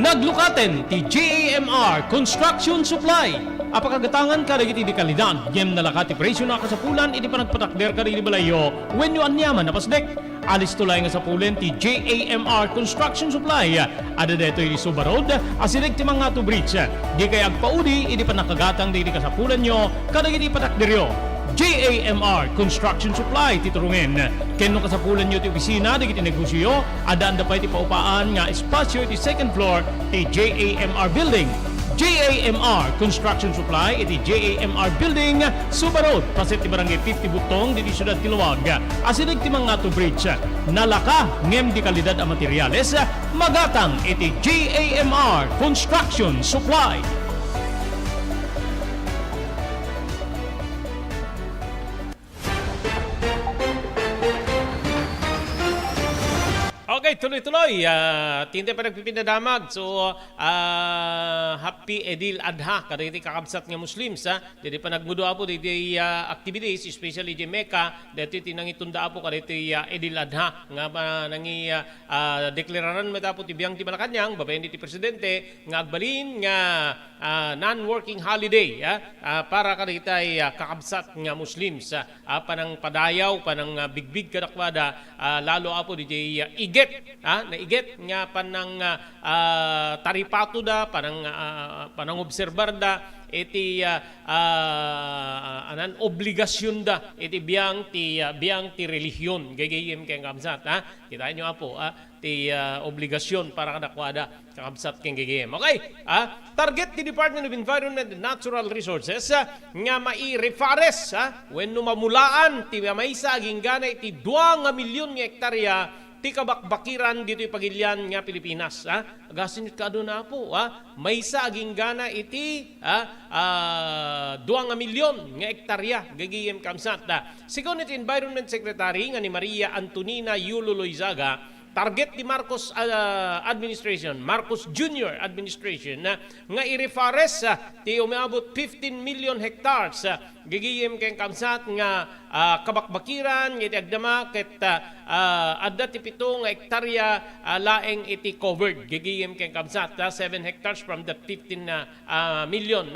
Naglukaten ti JAMR Construction Supply. Apakagatangan ka iti di kalidad, yem nalakati presyo na kasapulan, iti panagpatakder ka rin balayo, when you anyaman na pasdek. Alis tulay nga sa pulen ti JAMR Construction Supply. Ada deto iti Subarod, asirig ti mga to bridge. Di kay agpaudi, iti panakagatang di kasapulan nyo, kadag iti patakderyo. JAMR Construction Supply titurungin. Kenno kasapulan nyo ti opisina, di kiti negosyo, adaan da pa iti paupaan nga espasyo iti second floor ti JAMR Building. JAMR Construction Supply iti JAMR Building, Subarod, paset ti Barangay 50 Butong, di Siyudad Tiluwag. Asinig ti mga to bridge, nalaka ngem di kalidad a materyales, magatang iti JAMR Construction Supply. Okay, tuloy-tuloy. Tinte pa nagpipinadamag. So, happy Edil Adha. Kada iti kakabsat nga Muslims. Dito pa nagmudo po dito activities, especially di Mecca. Dito iti nangitunda po kada iti Edil Adha. Nga nangi deklararan mo po tibiyang ti Malacanang, babayan iti Presidente, nga agbalin nga non-working holiday para kada iti kakabsat nga Muslims. Panang padayaw, panang bigbig kadakwada, lalo po dito iget. Naiget nga panang taripato da, panang obserbar da, iti obligasyon da, iti biyang ti relihiyon, gagayim kay kamsat. Kita nyo po, ti obligasyon para kadakwada, kakabsat kay gagayim. Okay, target ti Department of Environment and Natural Resources nga mai-refares, when numamulaan, ti maysa ginggana iti 2 milyon nga hektarya ti kabakbakiran dito pagilyan nga Pilipinas. Agasinit ka doon na po. May sa aging gana iti 2 milyon nga hektarya gagiyem kamsat. Sigon iti Environment Secretary nga ni Maria Antonina Yulo Loizaga, target ni Marcos administration, Marcos Jr. administration nga i-reforest ti umiabot 15 million hectares gigiyem keng kamsat nga kabakbakiran iti agdama ket adda ti 7 nga hektarya laeng iti covered gigiyem keng kamsat 7 hectares from the 15 million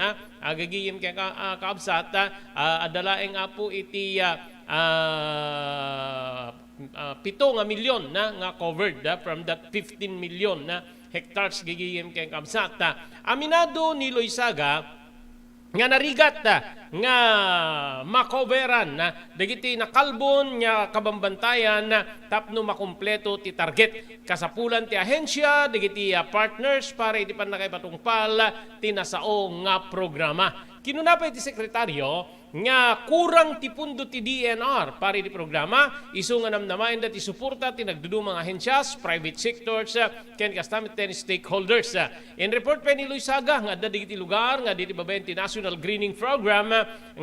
gigiyem keng kamsat adda laeng apo iti 7 milyon nga covered from that 15 million hectares gigiyem keng kamsat. Aminado ni Loizaga nga narigat nga makoveran dagiti nakalbon nga kabambantayan tapno makumpleto ti target kasapulan ti ahensya dagiti partners para iti panakaypatungpal ti nasao nga programa. Kinunapay ti sekretaryo nga kurang ti pundo ti DNR para di programa isu nga namnamayan dati suporta ti nagdudumang ahensyas, private sectors, ken kastamit ten stakeholders. In report pa ni Loizaga nga adda digiti lugar nga diti babayen ti National Greening Program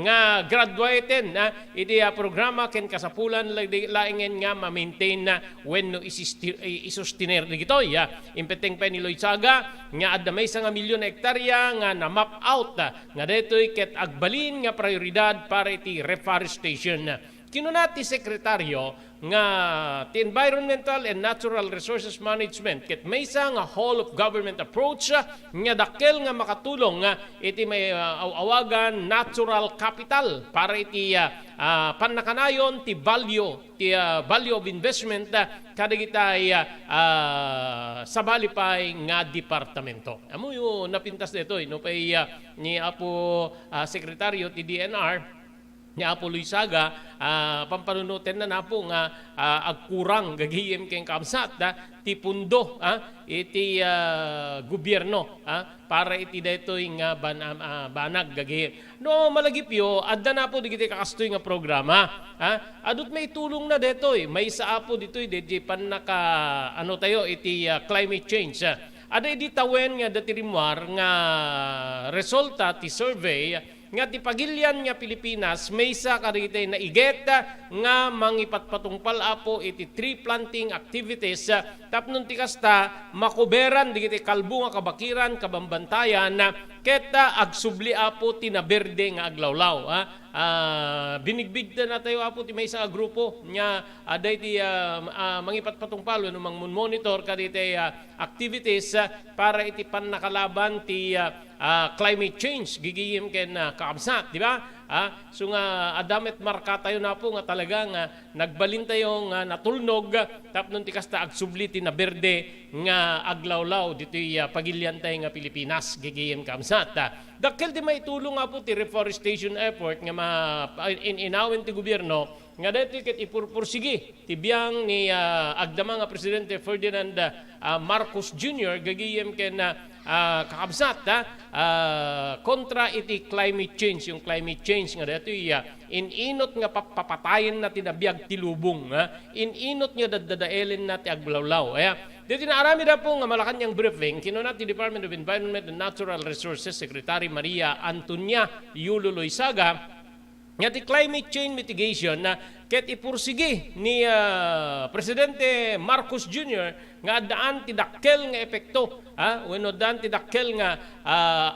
nga graduated iti programa ken kasapulan laengen nga ma-maintain wenno isustiner digitoy. Impeteng pa ni Loizaga nga adda may nga milyon hektarya nga na-map out nga detoy ket agbalin nga prioridad para iti reforestation. Kinunati sekretaryo nga ti Environmental and Natural Resources Management ket maysa nga whole of government approach nga dakkel nga makatulong iti may awagan natural capital para iti pannakanayon ti value of investment kadagitay sa balipay nga departamento. Amo yung napintas dito no pay ni apo sekretaryo ti DNR ni Apo Loizaga, pampanunutin na napo nga agkurang gagiyem keng kamsat ti pundo iti gobyerno para iti detoy nga banag gagiyem. No malagipyo adda na po digiti kakastoy nga programa. Adut may tulong na detoy, may sa apo ditoy dedi panaka tayo iti climate change. Ada iti tawen nga dati rimwar nga resulta ti survey nga ti pagilyan nga Pilipinas maysa kadagiti na iget nga mangipatpatungpal apo iti tree planting activities tapnon ti kasta makuberan digiti kalbo nga kabakiran kabambantayan ket agsubli apo ti na berde nga aglawlaw. Binigbigda na tayo apo ti maysa grupo nga aday ti mangipatpatungpal wenno monitor kaditi activities para iti pannakalaban ti climate change gigiyem ken kaabsat, di ba? So nga adamet marka tayo na po nga talaga nga nagbalin tayo nga natulnog tapnon ti kasta agsubli ti na berde nga aglawlaw ditoy pagilyan tayo nga Pilipinas gigiyem kaabsat. Dakkel di maitulong nga po ti reforestation effort nga inawin ti gobyerno nga dito ket ipurpursigi ti biyang ni agdama nga Presidente Ferdinand Marcos Jr. gagiyem ken kakabsat kontra iti climate change. Yung climate change nga dito ininot nga papatayin na tinabiyag ti lubong, ininot nga dadadaelin na ti aglawlaw. Dito na arami na po nga Malacanang briefing kinuna ti Department of Environment and Natural Resources Secretary Maria Antonia Yulo Loizaga nga ti climate change mitigation ket ipursigi ni Presidente Marcos Jr. nga daan ti dakkel nga epekto wenno daan ti dakkel nga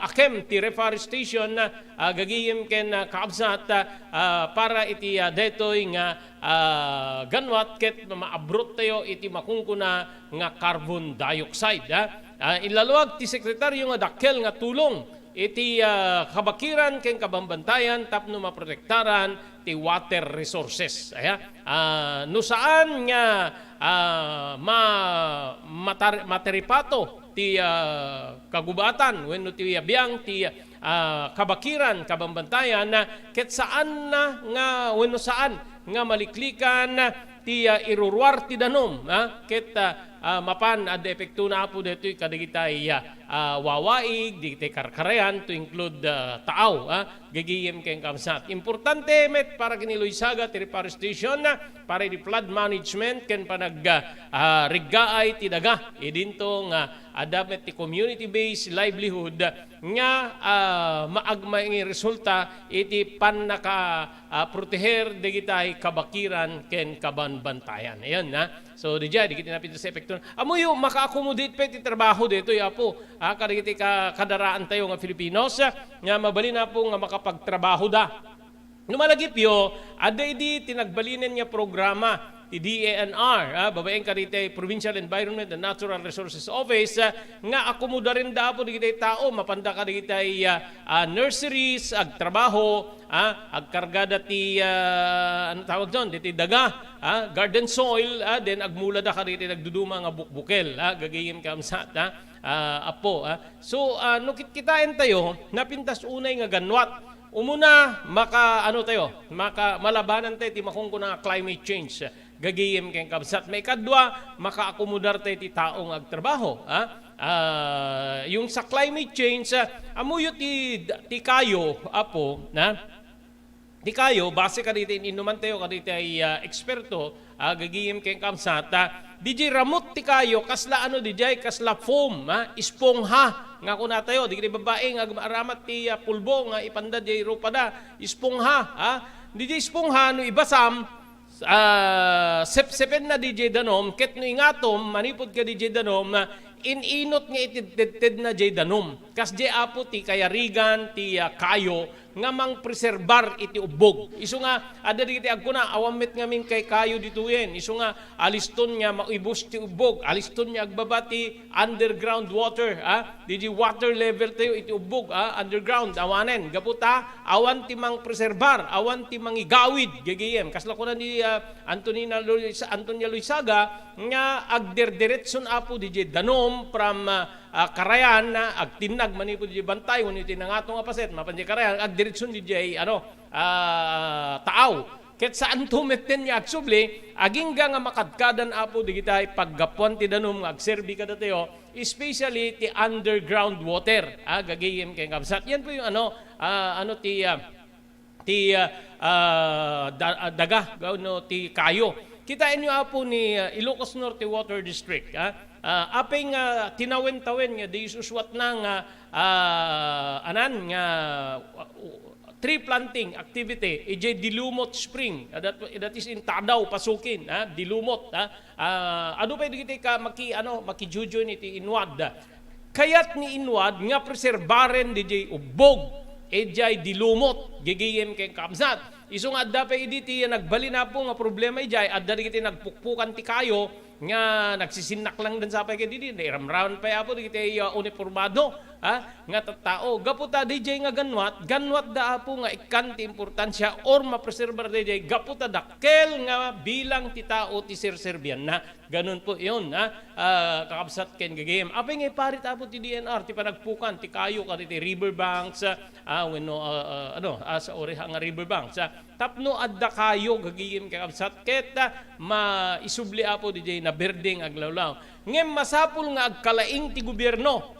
akem ti reforestation gagiyem ken kaabsat para iti detoy nga ganwat ket maabrot tayo iti makungkuna nga carbon dioxide. Ilaluag ti sekretaryo nga dakkel nga tulong iti kabakiran ken kabambantayan tapno maprotektaran ti water resources. No saan nga materipato ti kagubatan wenno ti biyang ti kabakiran kabambantayan ket saan na nga wenno saan nga maliklikan ti iruruar ti danom ket mapan ad epekto na po dito kadigitay wawaig, digitay karkarayan to include taaw, gagiyem keng kamsat. Importante met para kiniluisaga ti reforestation para di flood management ken panag riggaay ti daga idinto nga adapt ti community-based livelihood nga maagmay resulta iti panaka proteher digitay kabakiran ken kabanbantayan. Ayan na. So dijay dikit napit sa epekto. Amuyo maka-accommodate pa ti trabaho dito yapo. Kadagiti kadaraan tayo nga Filipinos nga mabali na po nga makapagtrabaho da. Numalagip yo, aday di tinagbalinin nga programa ti DENR, babaeng karite Provincial Environment and Natural Resources Office, nga akomoda rin da po digitay tao, mapanda ka digitay nurseries, ag trabaho, ag kargada ti, ano tawag doon, diti daga, garden soil, then agmula da ka digitay nagduduma nga bukbukel, gagayim ka amsat, apo. So, kitain tayo, napintas unay nga ganwat, umuna malabanan tayo ti makungko na climate change gagiyem keng kabsat may kadwa makaakomodar tayo ti taong agtrabaho yung sa climate change amuyo ti kayo apo na ti kayo base ka dito inuman tayo ka dito ay eksperto gagiyem keng kabsat DJ ramot ti kayo kasla DJ kasla foam ispongha nga kuna tayo di babae nga aramat ti pulbo nga ipanda di rupada ispongha DJ ispongha no ibasam sep-sepen na DJ danom ket no ingatom manipod ka DJ danom inot nga itid na DJ danom kas di apo ti kayarigan ti kayo nga mang preserbar iti ubog. Isu nga ada digiti agkuna awamit ngamin kay kayo dituyen. Isu nga aliston nga maibos ti ubog, aliston nga agbaba ti underground water, Di water level tayo iti ubog, underground awanen. Gaputa awan ti mang preserbar, awan ti mang igawid gagayem. Kasla ko na ni Antonia Luisaga nga agderdiretson apo di danom from karayan na agtinag manipod di bantay ngunit tinangatong apaset mapan di karayan agdiretson di taaw ket saan tumeten niya agsubli agingga nga makadkadan apo di kitay paggapuan ti danom nga agserbi kada tayo especially ti underground water gagayem kay kabsat yan po yung daga ti kayo kitain nyo apo ni Ilocos Norte Water District apeng tinawen-tawen nga di suswat na nga tree planting activity Dilumot Spring that is in Tadaw pasukin Dilumot ano pa digiti ka makijujo ni ti Inwad kayat ni Inwad nga preserbaren DJ ubog Dilumot gigiyem kay kamsat isu nga adda pa iditi nagbali na po nga problema ijay adda digiti nagpukpukan ti kayo nga nagsisinak lang din sa pay kay didi ramraman pa apo digiti uniformado nga tattao gaputa DJ nga ganwat da apo nga ikan ti importansya or mapreserbar DJ gaputa dakkel nga bilang ti tao ti serserbian na ganun po yun kakabsat ken gagayem apay nga parit apo ti DNR ti panagpukan ti kayo kaditi riverbanks sa oreha nga riverbanks tapno adda kayo gagayem kakabsat ket maisubli apo DJ na berdeng aglawlaw ngem masapul nga agkalaing ti gobyerno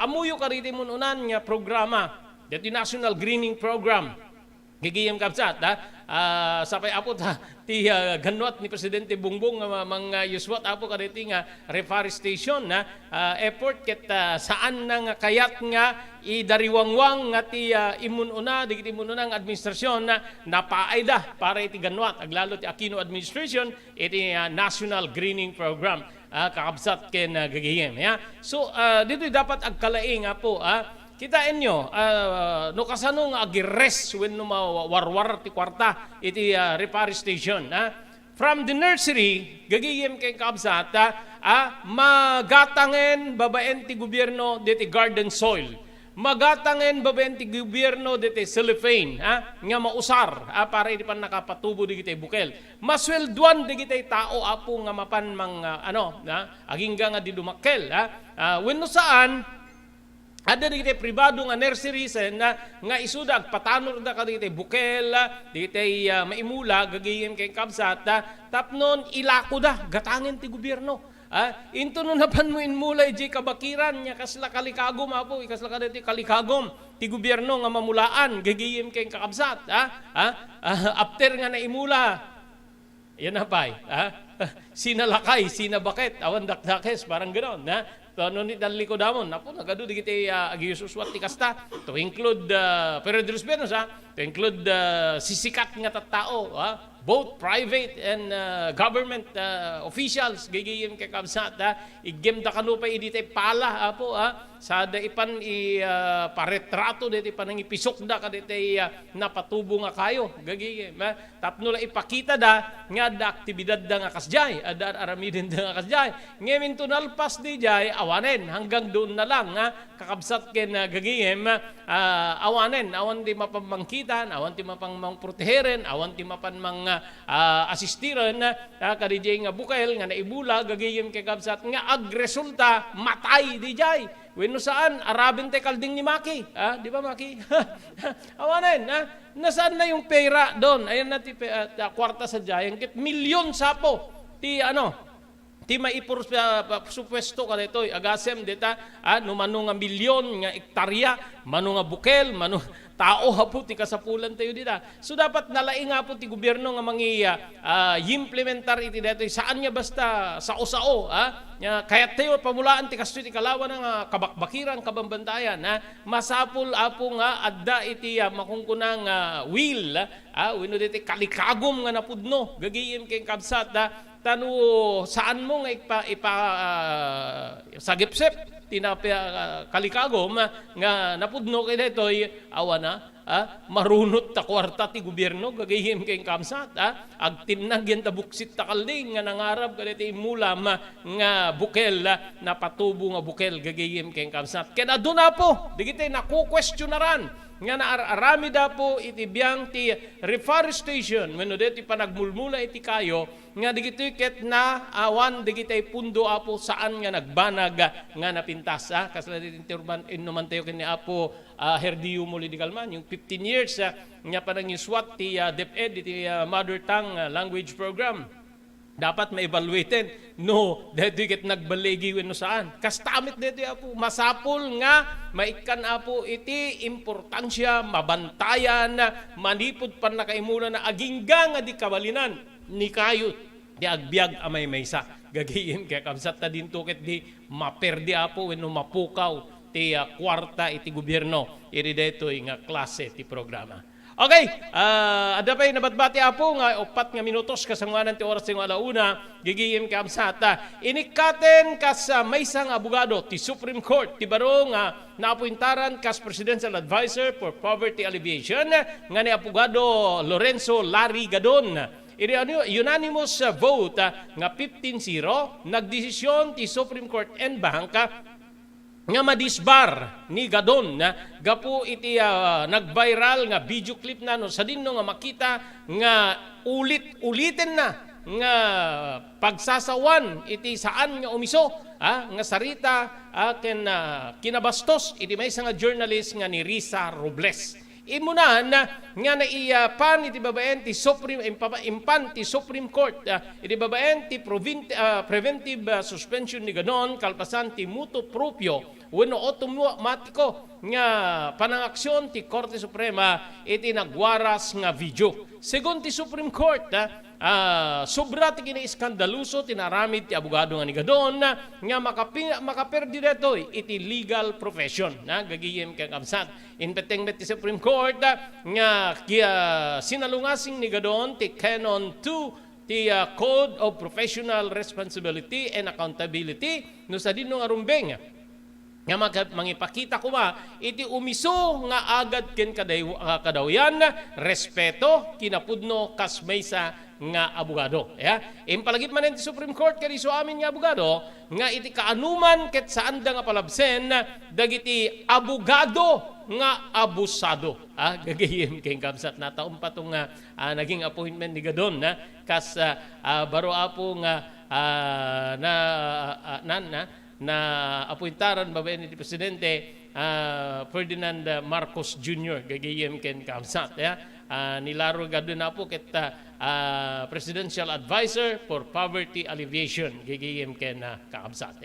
amuyo kariti mununan nga programa dati National Greening Program gigiyem kapsat sapay apo ti ganwat ni Presidente Bongbong nga mga yuswat apo kariti nga reforestation effort ket saan na nga kayat nga idariwangwang nga ti imununa digiti imununa nga administrasyon napaayda para iti ganwat aglalo ti Aquino administration iti National Greening Program kakabsat ken gagayem so dito dapat agkalaing po kitain nyo no kasano nga agires when no mawarwar ti kwarta iti reforestation from the nursery gagayem kay kakabsat magatangen babaen ti gobyerno diti garden soil magatangen babaen ti gobyerno diti cellophane nga mausar para iti pan nakapatubo digiti bukel maswelduan digiti tao apo nga mapan agingga nga di dumakkel wenno saan ada digiti pribado nga nurseries nga isudag patanor da kaditi bukel digiti maimula gagayem kay kabsat tapnon ilako da gatangen ti gobyerno Into no napan mo inmulay di kabakiran nya kasla kalikagom apo ikasla kadati kalikagom ti gobyerno nga mamulaan gagiyem kay kakabsat after nga naimula yan na pay sinalakay sinabakit awan dakdakes parang ganoon Tono ni dali ko damon napo nagadu di kiti agiususwat ti kasta to include pero Diyos benos to include sisikat nga tattao both private and government officials gigiyem kay kabsat igem da kanupay iditay pala apo sa da ipan paretrato diti panang ipisok da kaditay napatubo nga kayo gagiyem tapno la ipakita da nga da aktibidad da nga kasjay ada aramiden da nga kasjay ngemin tunalpas di jay awanen hanggang doon na lang kakabsat ken gagiyem awanen awan ti mapamangkitan awan ti mapangproteherin awan ti mapan asistiran kadijay nga bukel nga naibula gagiyem kay kabsat nga agresulta matay di jay wenno saan arabin te kalding ni Maki di ba Maki awanen nasaan na yung pera doon ayan na ti kwarta sa jay kit milyon sapo ti ti maipur supwesto ka dito agasem dita numano nga milyon nga ektarya mano nga bukel mano tao hapo ti kasapulan tayo dita so dapat nalaing nga po ti gobyerno nga implementar iti dito saan nga basta sao-sao kaya tayo pamulaan ti kasto ti kalawan nga kabakbakiran kabambantayan masapul apo nga adda iti makungkunang will wenno diti kalikagom nga napudno gagiyem kay kabsat tanu saan mo nga sagipsep kalikagom nga napudno kay detoy awana marunot ta kwarta ti gobyerno gagayem kay kamsat agtinag yan ta buksit ta kalding nga nangarab kaditi imulam nga bukel na patubo nga bukel gagayem kay kamsat ken adto na po digiti naku-questionaran nga naarami da po iti biyang ti reforestation wenno deti panagmulmula iti kayo nga digitoy ket na awan digitay pundo apo saan nga nagbanag nga napintas kasla diti turban innuman tayo ken ni apo Herdio Molidigalman yung 15 years nga panang iswat ti DepEd iti mother tongue language program dapat ma-evaluaten no dito ket nagbalegi wenno saan kastamit dito apo masapol nga maikan apo iti importansya mabantayan manipod pan nakaimula na agingga nga di kabalinan ni kayot di agbiag amay maysa gagayem kay kabsat ta dinto ket di maperdi apo wenno mapukaw ti kwarta iti gobyerno iri detoy nga klase ti programa. Okay, ada pa yung nabatbati apo nga 4 nga minutos kasanguanan ti oras ng alauna gigiyem ka amsata inikaten kas maysang abogado ti Supreme Court ti baro nga naapuintaran kas Presidential Advisor for Poverty Alleviation nga ni abogado Lorenzo Larry Gadon. Unanimous vote nga 15-0 nagdesisyon ti Supreme Court en Bank nga madisbar ni Gadon gapu iti nag-viral nga video clip na no sa dinno nga makita nga ulitin na nga pagsasawan iti saan nga umiso nga sarita ken kinabastos iti maysa nga journalist nga ni Risa Robles. Imunan nga naipan iti babaen ti Supreme impan ti Supreme Court iti babaen ti preventive suspension ni Gadon kalpasan ti mutuo proprio wenno automatiko nga panangaksyon ti Korte Suprema iti nagwaras nga video. Segun ti Supreme Court sobra ti kinaiskandaluso tinaramid ti abogado nga ni Gadon nga makaperdi detoy iti legal profession gagiyem kay kamsat inpeteng ti Supreme Court nga sinalungasing ni Gadon ti Canon 2 ti Code of Professional Responsibility and Accountability no sa dinno nga rumbeng nga mangipakita ko iti umiso nga agad ken kadawyan respeto kinapudno kas maysa nga abogado. Impalagip man ti Supreme Court kadi so amin nga abogado nga iti kaanuman ket saan da nga palabsen dagiti abogado nga abusado. Gagayem kay kamsat na taon pa tong naging appointment ni Gadon kas baro apo nga na apuintaran babaen ni Presidente Ferdinand Marcos Jr. gagayem ken kamsat nilaro Gadon na po ket Presidential Advisor for Poverty Alleviation. Gigiyem ken kakabsat.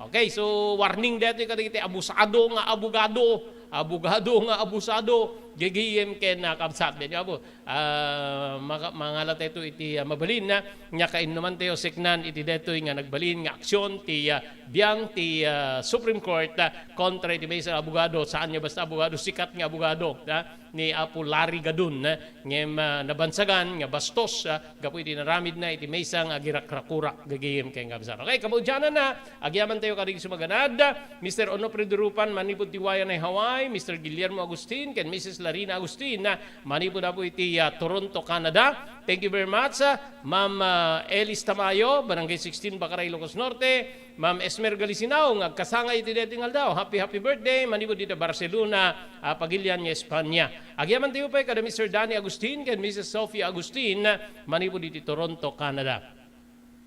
Okay, so warning dito kadagiti abusado nga abusado gigiyem ken kabsat din abo mangalat ito iti mabalin na nya kain naman tayo seknan iti detoy nga nagbalin nga aksyon ti biyang ti Supreme Court kontra iti may sa abogado saan niya basta abogado sikat nga abogado ni Apo Larry Gadun ngem nabansagan nga bastos gapu iti naramid na iti may nga girakrakura gagiyem ken kabsat. Okay, kamudyanan na agyaman tayo kadig sumaganad Mr. Onofre Durupan manipod ti wayan ay Hawaii, Mr. Guillermo Agustin ken Mrs. Larina Agustin na manipod po iti Toronto, Canada. Thank you very much. Ma'am Elis Tamayo, Barangay 16, Bakaray, Ilocos Norte. Ma'am Esmer Galisinao, kasangay iti detingal daw. Happy birthday. Manipod dito Barcelona, Pagilian, Espanya. Agyaman tayo pa kada Mr. Danny Agustin ken Mrs. Sophie Agustin, manipod dito Toronto, Canada.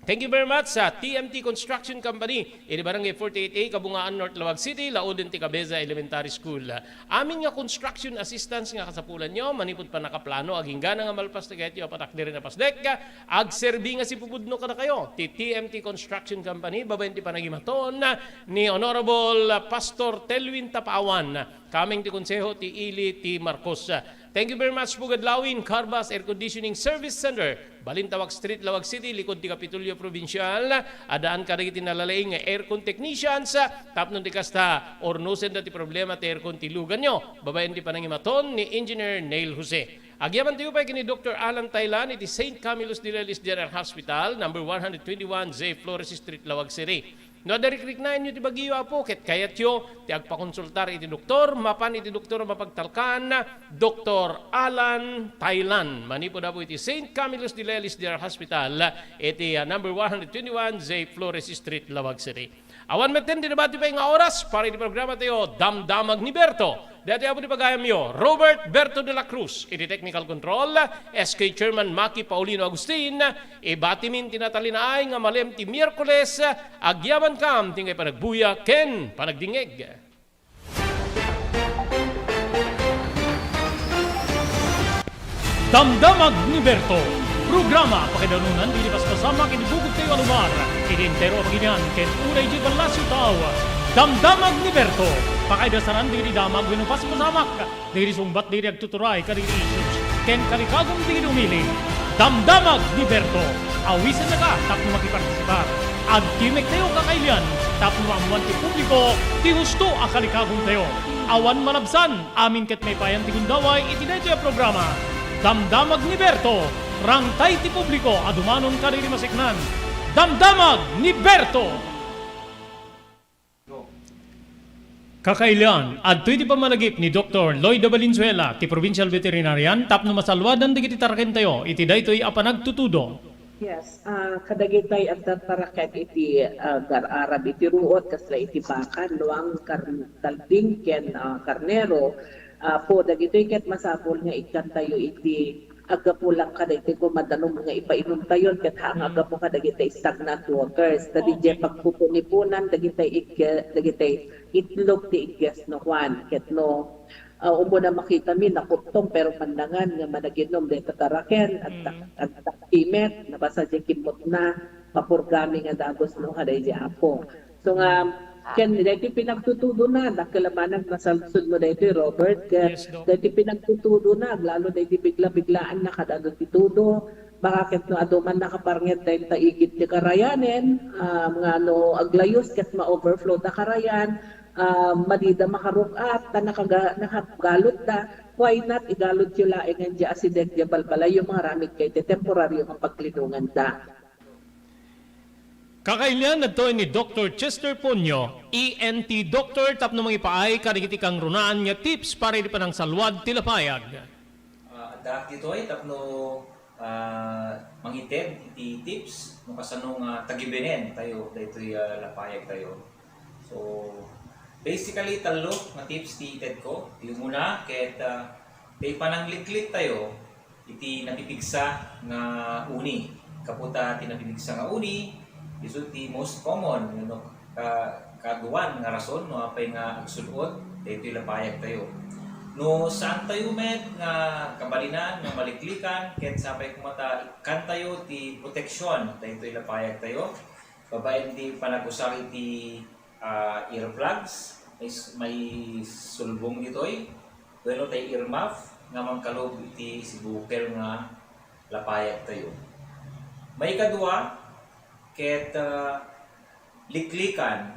Thank you very much sa TMT Construction Company, ini Barangay 48A, Kabungaan, North Lawag City, Lauden, Cabeza Elementary School. Amin nga construction assistance nga kasapulan nyo, manipod pa nakaplano, aging gana nga malpas na kayo, patak di rin na pasdek, agserbi nga si pupudno ka na kayo, ti TMT Construction Company, babayin ti panagimaton ni Honorable Pastor Telwin Tapawan, kaming ti konseho ti Ili ti Marcos. Thank you very much po Gadlawin, Carbas Air Conditioning Service Center, Balintawak Street, Lawag City, likod ti Kapitulyo Provincial, adaan kadagiti nalalaing nga aircon technicians, tapnon ti kasta ornusen dati problema ti aircon ti lugan nyo, babayan ti panangimaton ni Engineer Neil Jose. Agyaman tayo pa kini Dr. Alan Taylan, iti St. Camillus de Lelis General Hospital, number 121 J. Flores Street, Lawag City. No, dari-krik na inyo ti bagiyo po, ket kayat yo, ti agpakonsultar iti doktor, mapan iti doktor mapagtalkan, Dr. Alan Taylan. Manipo na po iti St. Camillus de Lelis General Hospital, iti number 121 J. Flores Street, Lawag City. Awan meten di nabati pa yung oras para iti programa tayo, Damdamag ni Berto. Dati ako di pagayam yo, Robert Berto de la Cruz, iti Technical Control, SK Chairman Maki Paulino Agustin, ibatimin tinatalinaay nga malem ti Miyerkules, agyaman kam tingay panagbuya ken panagdingeg. Damdamag ni Berto. Programa pakidanunan di pas kasama kinibugog tayo alumar. Idintero paginian ken unay di balasyo tao. Damdamag ni Berto. Pakaidasaran diri damag winupas pasamak. Diri sumbat diri agtuturay kadiri issues. Ken kalikagong diri umili. Damdamag ni Berto. Awisan na ka tapno makipartisipar. Agkimek tayo kakailan tapno amuan ti publiko ti husto akalikagong tayo. Awan malabsan amin ket may payan ti gundaway itinay tayo programa. Damdamag ni Berto. Rangtay ti publiko adumanon kadiri masiknan. Damdamag ni Berto. Kakailan, adto iti pamalagip ni Dr. Lloyd Valenzuela, ti Provincial Veterinarian, tapno masalwadan digiti taraken tayo, iti daytoy apanag tutudo. Yes, kadagitay at taraket iti gar-arab iti ruot, kasla iti bakan, luang talbing ken karnero, po dagitoy ket masapol nga ikan tayo iti agapulang kadagitoy ko madanong nga ipainom tayo, ket hang agapo kadagitay stagnant waters, dagitoy pagpupunipunan, dagitay itlog ti igas no Juan, ket no umo na makita mi nakutong pero pandangan nga managinom de tataraken at taktimet nabasa di kimot na papurgami nga dagos no haday di apo. So nga ken dito pinagtutudo na nakalamanag na salsud mo dito Robert, dito pinagtutudo na lalo dito bigla-biglaan na kadado titudo bakit no aduman nakaparnget dahil taigit ti karayanen nga no aglayos ket ma-overflow ta karayan madida makarukat ta nakagalot da why not igalot yung laing nga di asidek di balbalay yung mga ramit kay te temporaryo ang paglinungan da. Kakailan na to ni Dr. Chester Ponyo, ENT Doctor, tapno mga ipaay karigiti kang runaan nga tips para iti panang salwad tilapayag. Adak dito ay tapno mangited iti tips no kasano nga tagibenen tayo daytoy lapayag tayo. So basically talo nga tips ti ited ko. Yung muna ket tay panangliklik tayo iti napipigsa nga uni. Kaputa ti napipigsa nga uni isu ti most common no kagawan nga rason no apay nga agsulod daytoy lapayag tayo. No saan tayo met nga kabalinan nga maliklikan ket sabay kumata kan tayo ti proteksyon daytoy lapayag tayo. Babaen ti panagusari ti earplugs may sulbong ditoy. Bueno tay earmuff nga mangkalob iti sibukel nga lapayag tayo. May kadua ket liklikan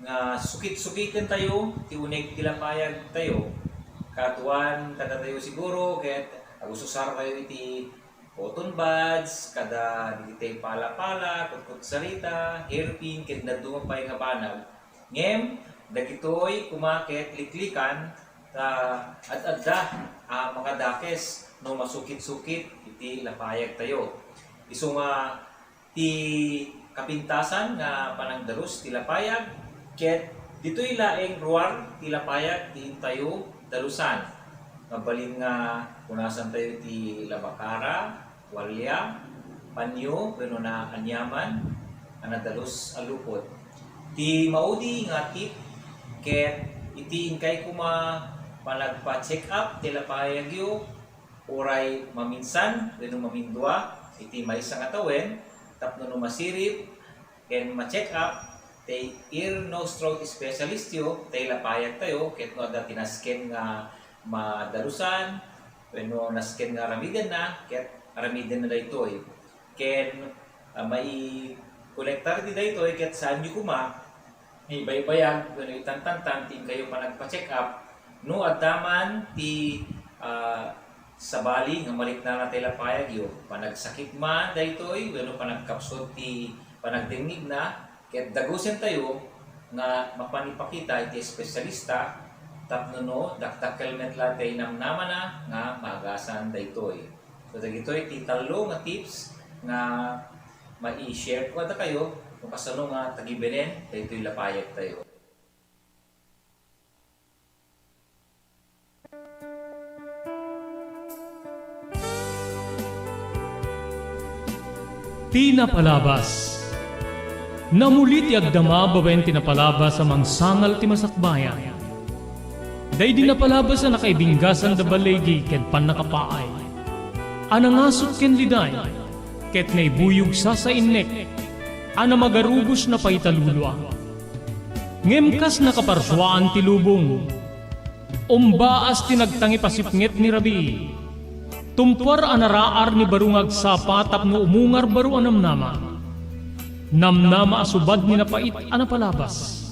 nga sukit-sukitin tayo ti unig ti lapayag tayo. Katuan kada tayo siguro ket agusosar tayo iti cotton buds kada diti pala-pala kutkut sarita hairpin ket nadumapay nga banag ngem dagitoy kumaket liklikan ta ad-adda makadakes no masukit-sukit iti lapayag tayo. Isu nga ti kapintasan nga panangdarus ti lapayag ket ditoy laeng ruar ti lapayag ti tayo dalusan. Mabalin nga punasan tayo ti labakara, walya, panyo, pero na anyaman, anadalus alupot. Ti maudi nga tip, ket iti inkay kuma panagpa-check up ti lapayag yo, oray maminsan, pero mamindua, iti may isang atawen, tapno no masirip, ken ma-check up, tay ear, nose, throat specialist yo, tay lapayag tayo, ket no ada tinasken nga madarusan, no nasken nga aramidan na, ket aramidan na daytoy. Ken may kolektar di daytoy, ket saan nyo kuma, may baybayan, no itantantan, ting kayo pa nagpa-check up, no adaman ti sabali nga malit na natay lapayag yo, panagsakit man daytoy, no panagkapsot ti panagtingnig na, ket dagusen tayo nga mapanipakita iti espesyalista tapno no dakdakelmet latay namnama na nga magasan daytoy. So dagitoy ti talo nga tips nga mai-share ko kada kayo kung kasano nga tagibenen daytoy lapayag tayo. Tinapalabas. Namulit ti agdama babaen tinapalabas sa mangsangal ti masakbayan. Day di napalabas na nakaibinggasan da balegi ket pan nakapaay. Anangasot ken liday ket naibuyog sa innek. Ana magarubos na paitalulwa. Ngemkas nakaparswaan ti lubong. Umbaas ti nagtangi pasipnget ni Rabi. Tumpar anaraar ni barungag sapa tapno umungar baru anamnama. Namnama asubad ni napait anapalabas.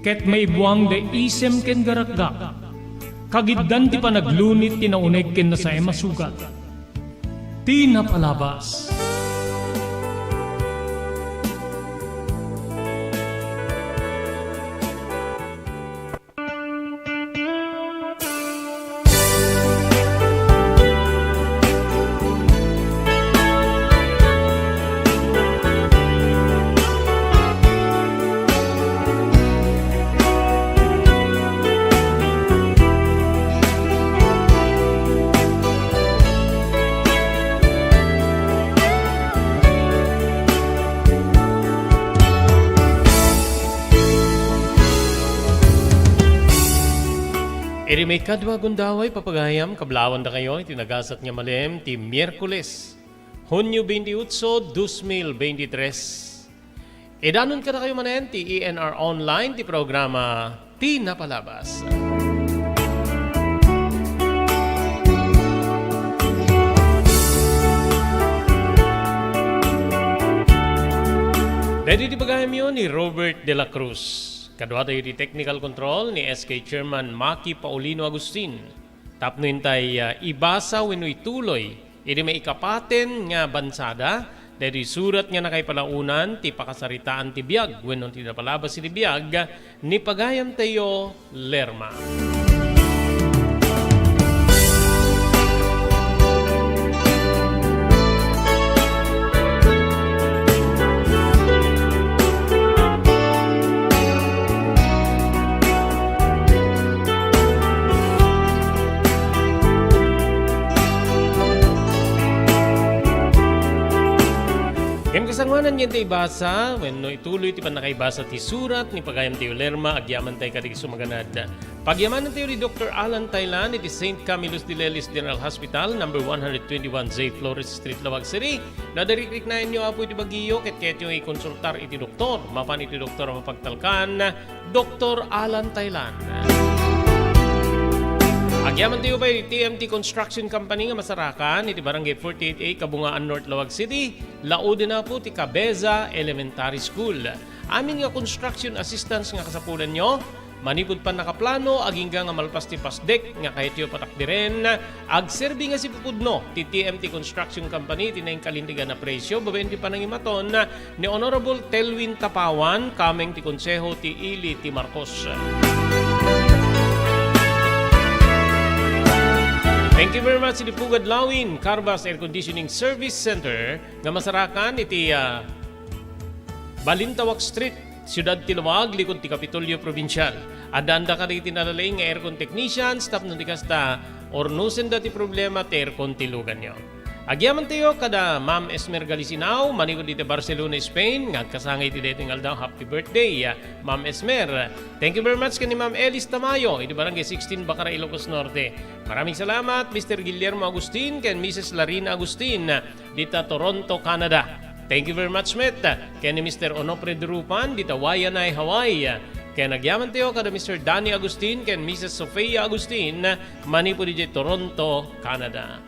Ket may buwang de isem ken garakgak. Kagiddan ti panaglunit ti nauneg ken nasae masugat. Tinapalabas. Iri may kadwa gundaway papagayam kablawan da kayo itinagasat nga malem ti Miyerkules, Hunyo 28, 2023. Edanon ka na kayo manen ti ENR Online ti programa Tinapalabas. Dahil di bagayam yun ni Robert De La Cruz. Kadwa tayo di technical control ni SK Chairman Maki Paulino Agustin. Tapnuin tayo ibasa wenno ituloy. Idi may ikapaten nga bansada. Dahil surat nga nakay palaunan ti pakasaritaan ti biyag. Wenno ti napalabas si biyag ni pagayam tayo Lerma. tangwanan niyan tayo basa, when no ituloy ti panakaibasa ti surat, ni pagayam ti Ulerma, agyaman tayo kadig sumaganad. Pagyamanan tayo ni Dr. Alan Taylan, iti St. Camillus de Lelis General Hospital, number 121 J. Flores Street, Lawag City. Nadarikrik na inyo apo iti bagiyo, ket yung i-konsultar iti doktor. Mapan iti doktor mapagtalkan, Dr. Alan Taylan. Agyaman tayo ba TMT Construction Company nga masarakan iti Barangay 48A Kabungaan North Lawag City. Laode na po ti Cabeza Elementary School. Amin nga construction assistance nga kasapulan nyo. Manipod pa nakaplano agingga nga malpas ti pasdek nga kahit yung patakdiren. Agserbi nga si pupudno ti TMT Construction Company tinayang kalindigan na presyo. Babayin ti panangimaton ni Honorable Telwin Tapawan kameng ti konseho ti Ili ti Marcos. Thank you very much, iti Pugad Lawin, Carbas Air Conditioning Service Center, nga masarakan iti Balintawak Street, Siyudad Tilawag, likod ti Kapitolyo Provincial. Adanda ka iti nalalay nga aircon technician, staff ng dikasta, ornusen dati problema ti aircon tilugan nyo. Agyaman tayo kada Ma'am Esmer Galisinao, manigod dito Barcelona, Spain, nga kasangay ti dating aldaw, happy birthday, Ma'am Esmer. Thank you very much kani Ma'am Elis Tamayo, iti Barangay 16, Bacara, Ilocos Norte. Maraming salamat, Mr. Guillermo Agustin, ken Mrs. Larina Agustin, dita Toronto, Canada. Thank you very much, Met. Kani Mr. Onofre Drupan, dita Wayanay, Hawaii. Kaya nagyaman tayo kada Mr. Danny Agustin, ken Mrs. Sofia Agustin, manipo di Toronto, Canada.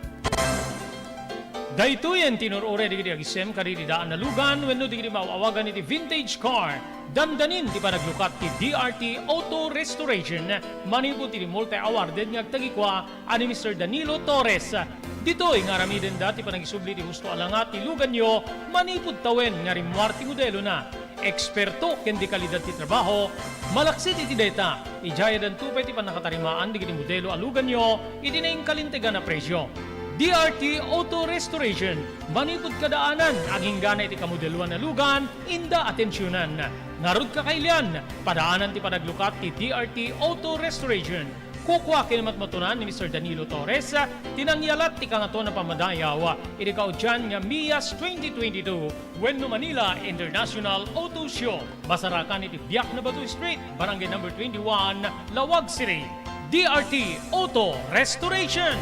Daytoyen tinurure digiti agisem karidi daan na lugan wenno digiti maawagan iti vintage car. Dandanin ti panaglukat ti DRT Auto Restoration. Manipod ti multi-awarded nga agtagikwa ani Mr. Danilo Torres. Ditoy nga ramiden dati panagisubli ti husto alangat ti lugan nyo manipod tawen nga rimwar ti modelo na. Eksperto ken di kalidad ti trabaho, malaksit iti data. Ijaya dan tupay ti panakatarimaan digiti modelo alugan nyo iti naing kalintegan na presyo. DRT Auto Restoration, manipod kadaanan, aging gana iti kamodeluan na lugan, inda atensyonan. Narod kakailian, padaanan ti panaglukat ti DRT Auto Restoration. Kukwa kinamatmatunan ni Mr. Danilo Torres, tinangyalat ti kangato na pamadayaw, iti kaudyan nga MIAS 2022, Wenno Manila International Auto Show. Masarakan iti Biak na Batu Street, Barangay number 21, Lawag City. DRT Auto Restoration.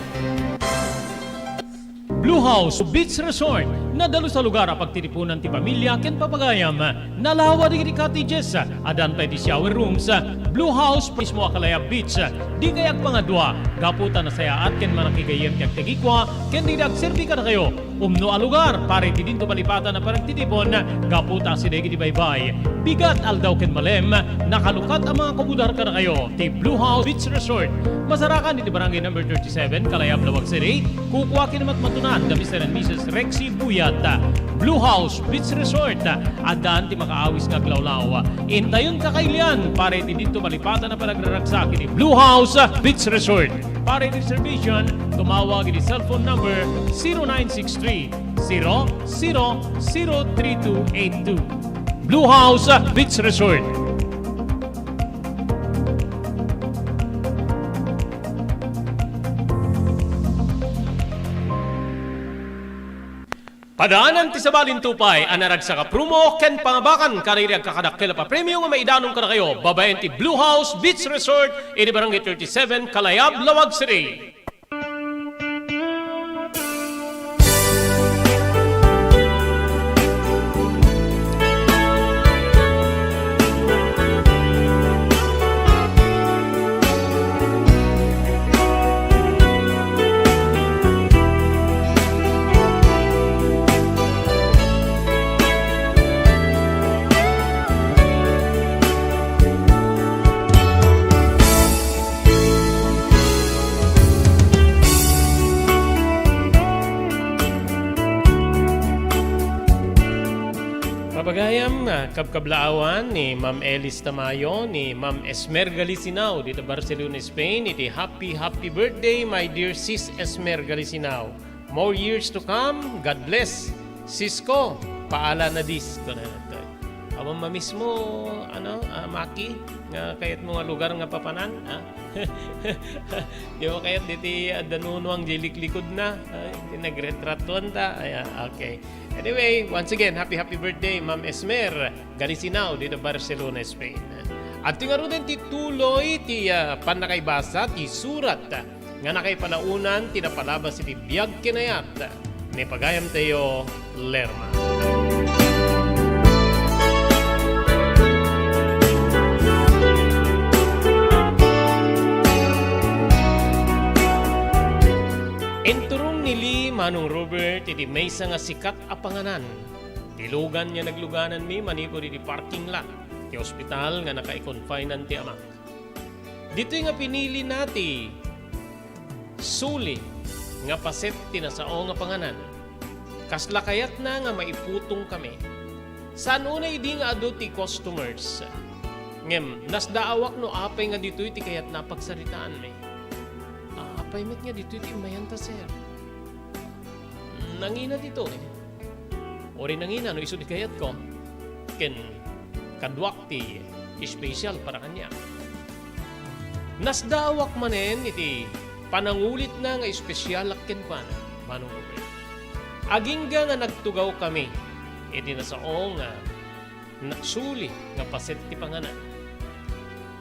Blue House Beach Resort, nadalo sa lugar ang pagtitipunan ti pamilya ken papagayam. Nalawa di cottages, adan pa ti shower rooms. Blue House mismo Akalaya Beach. Di kayag pangadwa, gaputan na sayaat ken manakigayem kag tegikwa, ken di nagserbi ka na kayo. Umno a lugar, pare ti dinto palipatan na parang titipon, gaputa si degi di baybay. Bigat aldaw ken malem, nakalukat ang mga kumudar ka na kayo. Ti Blue House Beach Resort. Masarakan iti barangay number 37, Kalayab, Lawag City. Kukwa kinamatmatunan da Mr. and Mrs. Rexy Buyat. Blue House Beach Resort. Adan ti makaawis nga glawlaw. Intayon kakailian, pare ti dito malipatan na panagraragsak iti Blue House Beach Resort. Pare reservation, tumawag iti cellphone number 0963 003282. Blue House Beach Resort. Padaanan ti sabalin tupay, anarag sa kaprumo, ken pangabakan, kaririag kakadakkel pa premium nga maidanong ka na kayo. Babayan ti Blue House Beach Resort, ini Barangay 37, Kalayab, Lawag City. Papagayam, kabkablaawan ni Ma'am Elis Tamayo, ni Ma'am Esmer Galisinao dito Barcelona, Spain. Iti happy birthday, my dear Sis Esmer Galisinao. More years to come. God bless. Cisco, paala na dis. Awang mamis mo, Maki, nga kayat mga lugar nga papanan. Di ba kaya diti danunuang jiliklikod na? Nagretratuan ta? Ayan, okay. Anyway, once again, happy birthday, Ma'am Esmer. Galisinaw, dito Barcelona, Spain. At nga rin tituloy ti panakaybasa, ti surat nga nakay palaunan, tinapalabas iti biyag kinayat ni pagayam tayo Lerma. Enturong nili Manong Robert iti maysa nga sikat a panganan. Tilugan niya nagluganan mi maniko di parking lot ti ospital nga naka-confinan ti ama. Dito nga pinili nati suli nga paset tinasao nga panganan. Kasla kayat na nga maiputong kami. Saan una idi nga ado ti customers. Ngem nasdaawak no apay nga dito iti kayat napagsaritaan mi. Apay met nga dito iti mayanta sir. Nangina dito eh. Ori nangina no iso di kayat ko. Ken kadwak ti special para kanya. Nasdawak manen iti panangulit na nga espesyal akken pa Manong Robert. Agingga nga nagtugaw kami iti nasao nga naksuli nga paset ti panganan.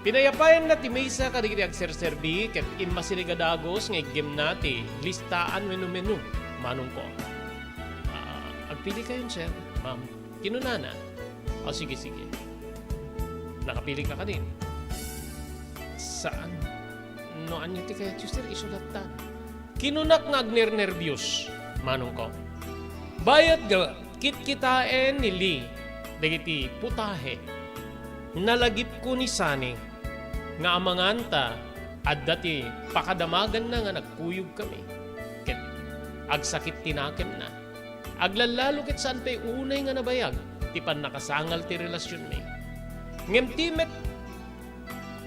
Pinayapayan na ti maysa kadigiti agserserbi ket immasirigadagos nga igem nati listaan menu-menu manong ko. Agpili kayo sir, ma'am. Kinunana. O sige. Nakapili ka din. Saan? Noan nyo ti kaya sir, isulatan. Kinunak nga agner-nervyos manong ko. Bayat ga kitkitaen ni Lee dagiti putahe. Nalagip ko ni Sani nga amanganta at dati pakadamagan na nga nagkuyog kami. Ket agsakit tinakem na. Aglalalo ket saan pa'y unay nga nabayag ti pan nakasangal ti relasyon mi. Ngem timet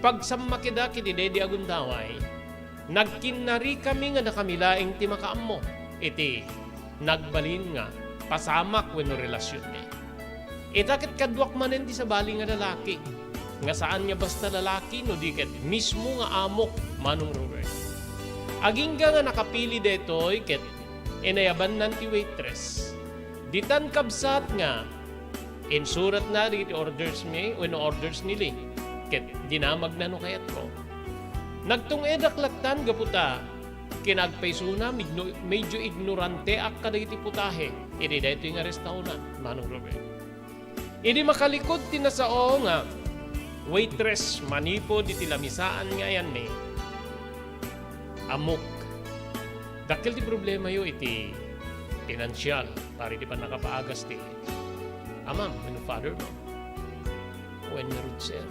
pagsammakida kiti Dedi Agundaway, nagkinari kami nga nakamilaing ti makaammo. Iti nagbalin nga pasamak wenno relasyon mi. Itakit kadwak manen ti sabali nga lalaki. Nga saan nga basta lalaki no di ket mismo nga amok Manong Robert. Agingga nga nakapili detoy ket inayaban nanti waitress. Ditan kabsat nga insurat na di orders mi when orders nili. Ket dinamag na no kayat ko. Nagtung edaklaktan gaputa kinagpaysuna medyo ignorante ak kadagiti putahe. Idi daytoy nga restaurant Manong Robert. Idi makalikod tinasao nga waitress manipod iti lamisaan nga yan ni amok. Dakil ti problema yo iti financial pari di pa nakapaagas ti amam and father mo. When narud sir.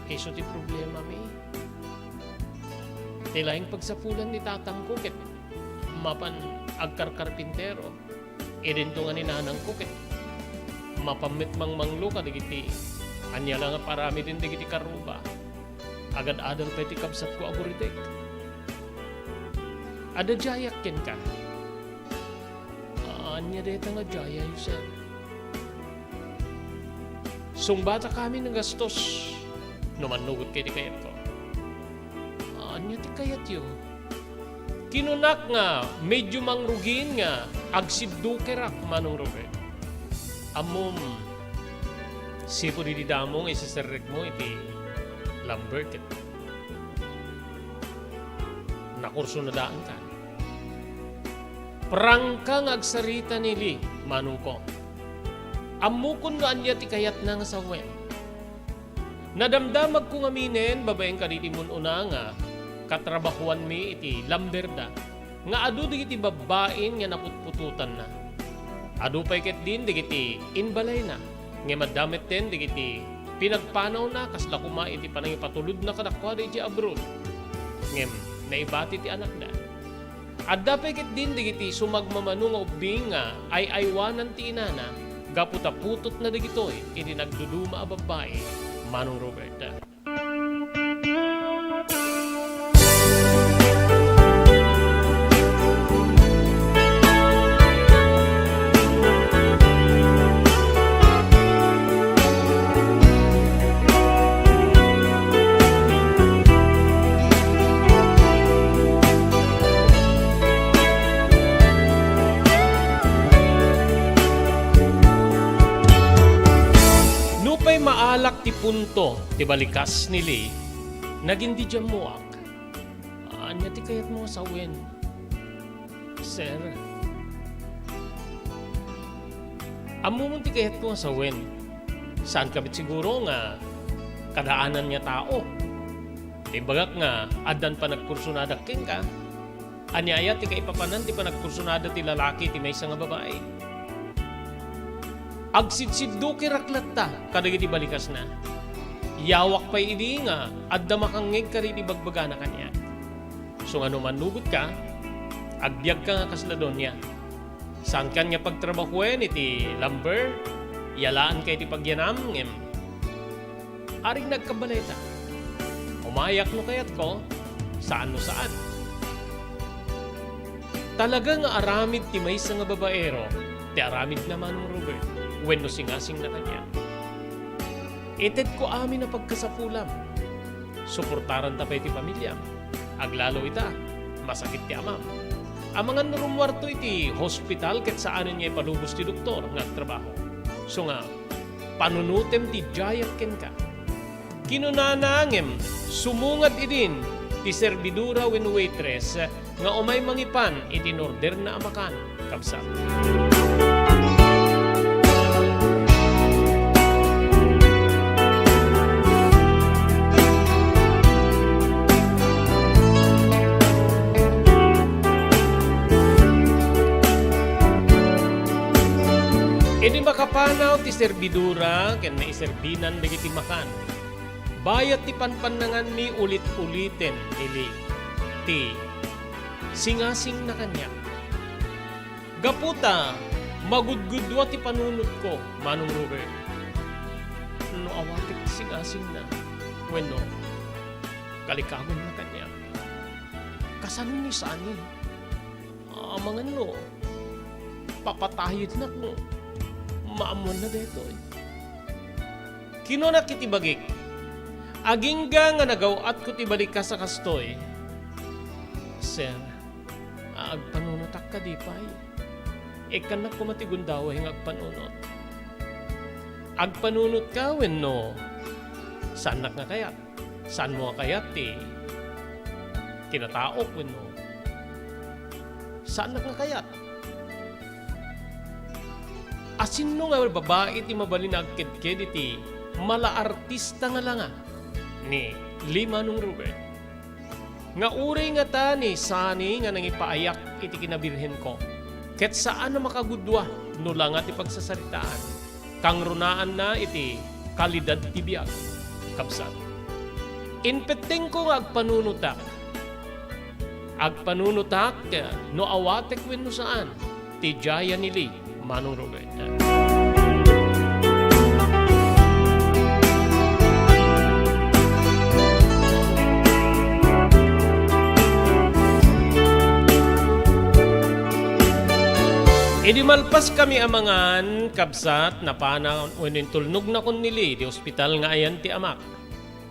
Iso ti problema mi. Tilaing pagsapulan ni tatang ko ket mapan agkarkarpintero. Idento nga ni nanang ko ket mapamit mangmanglo ka digiti anya lang nga parami din digiti karuba agad adal pa iti kabsat ko aguritek ada jayak ken ka anya deta nga jaya yusel sungbata kami ng gastos naman nugot kay di kayat ko anya ti kayat yo kinunak nga medyo mangrugin nga agsiddukerak Manong Robert amom sipo di damong isaserrek mo iti lumber ket nakurso na daan ka prangka nga agsarita nili Manong ko amukon nga anya ti kayat na nga sawen nadamdamag ko nga minen babaeng kaditimun una nga katrabahuan mi iti lamberda nga adu digiti babaen nga naputpututan na adu pay ket din digiti inbalay na nga madamit din digiti pinagpanaw na kasla kuma iti panangipatulod na kadakwa iti abroad ngem naibati ti anak na at dapay ket din digiti sumagmamano nga ubing nga ay aywanan ti inana gaputaputot na digitoy iti nagduduma a babae Manong Roberta. umay maalak ti punto, ti balikas nili, naging di dyan muak. Anya ti kayat mo sawin. Sir, amumon ti kayat mo sawin. Saan kabit siguro nga kadaanan niya tao? Di bagak nga, adan pa nagkursunada king ka. Anyaya ti kaipapanan ti pa nagkursunada ti lalaki ti may nga babae. Agsidsiddo kiraklat ta, kadagiti balikas na. Yawak pa'y idi nga, adda makangig ka rin ibagbaga na kanya. So ano man nugot ka, agbyag ka nga kasladon niya. Saan kanya pagtrabahuin iti lumber, yalaan kay iti pagyanam, ngem. Aring nagkabaleta. Umayak no kayat ko, saan no saan. Talaga nga aramid ti may nga babaero, ti aramid naman ng Robert, when no singasing na kanya. Ited ko amin na pagkasapulam. Suportaran ta pa iti pamilya. Aglalo ita, masakit ti amam. Ang mga narumwarto iti hospital ket saan niya ipalubos ti doktor nga trabaho. So nga, panunutem ti jayak ken ka. Kinunanangem, sumungad idin ti servidura wen waitress nga umay mangipan iti order na amakan kapsat. Idi makapanaw ti servidura ken maiserbinan dagiti makan. Bayat ti panpanangan ni ulit-uliten ili ti singasing na kanya. Gaputa, magudgudwa ti panunot ko, Manong Robert. No awatik ti singasing na. Bueno, kalikawan na kanya. Kasanin ni sani. Mga no, papatahid na ko. Maamon na dito eh. Kinuna kitibagik. Agingga nga nagawat ko tibalik ka sa kastoy. Sir, agpanunotak ka di pa'y. Ikan na kumatigundawa hing agpanunot. Agpanunot ka when no. Saan na nga kayat? Saan mo kayat eh? Kinataok when no. Saan na nga kayat? Asin no nga babae ti mabalin agked-ked iti mala artista nga langa ni Manong Robert. Nga uray nga ta ni Sani nga nangipaayak iti kinabirhen ko. Ket saan na makagudwa no lang ti pagsasaritaan. Kang runaan na iti kalidad ti biag. Kapsat. Inpeteng ko nga agpanunutak. Agpanunutak no awatek wen no saan. Ti jaya ni Manong Robert. Idi malpas kami amangan kabsat na panahon unin tulnog na kun nili di ospital nga ayan ti amak.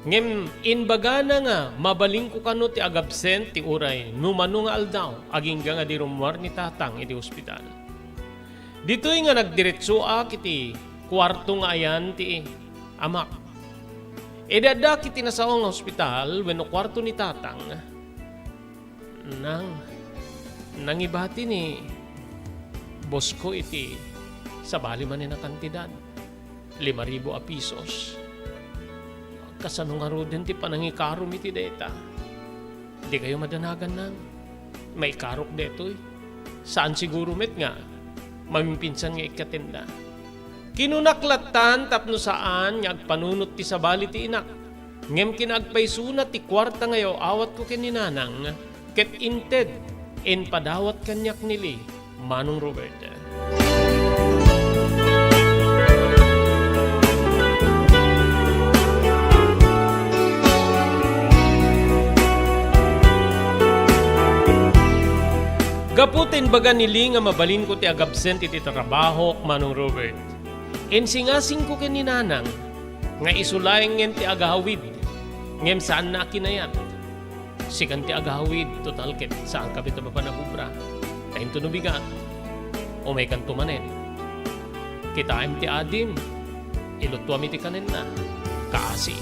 Ngem inbaga na nga mabaling ko kano ti agabsent ti uray numano nga aldaw aging nga di rumwar ni tatang iti ospital. Dito'y nga nagdiretso iti kwarto nga ayan ti amak. Edada kiti nasaong nga ospital wenno kwarto ni tatang nangibati ni boss ko iti sa bali man na kantidad 5,000 a pisos. Kasano nga ro din ti panangikarom iti deta. Di kayo madanagan nang may karok detoy. Saan siguro met nga mamipinsan nga ikatinda. Kinunaklatan tapno saan nga agpanunot ti sabali ti inak. Ngem kinagpaysuna ti kwarta ngayo awat ko kininanang ket inted en padawat kanyak nili Manong Robert. Gaputin baga nili nga mabalin ko ti agabsent iti trabaho Manong Robert. Ensingasing ko kininanang nga isulayng ngem ti agahawid. Ngem saan na kinayat? Sikan ti agahawid total ket saan ka bita pa nagubra. Kain tunubigan. O may kantumanen. Kitaim ti adim. ilutwam iti kanin na, kaasi.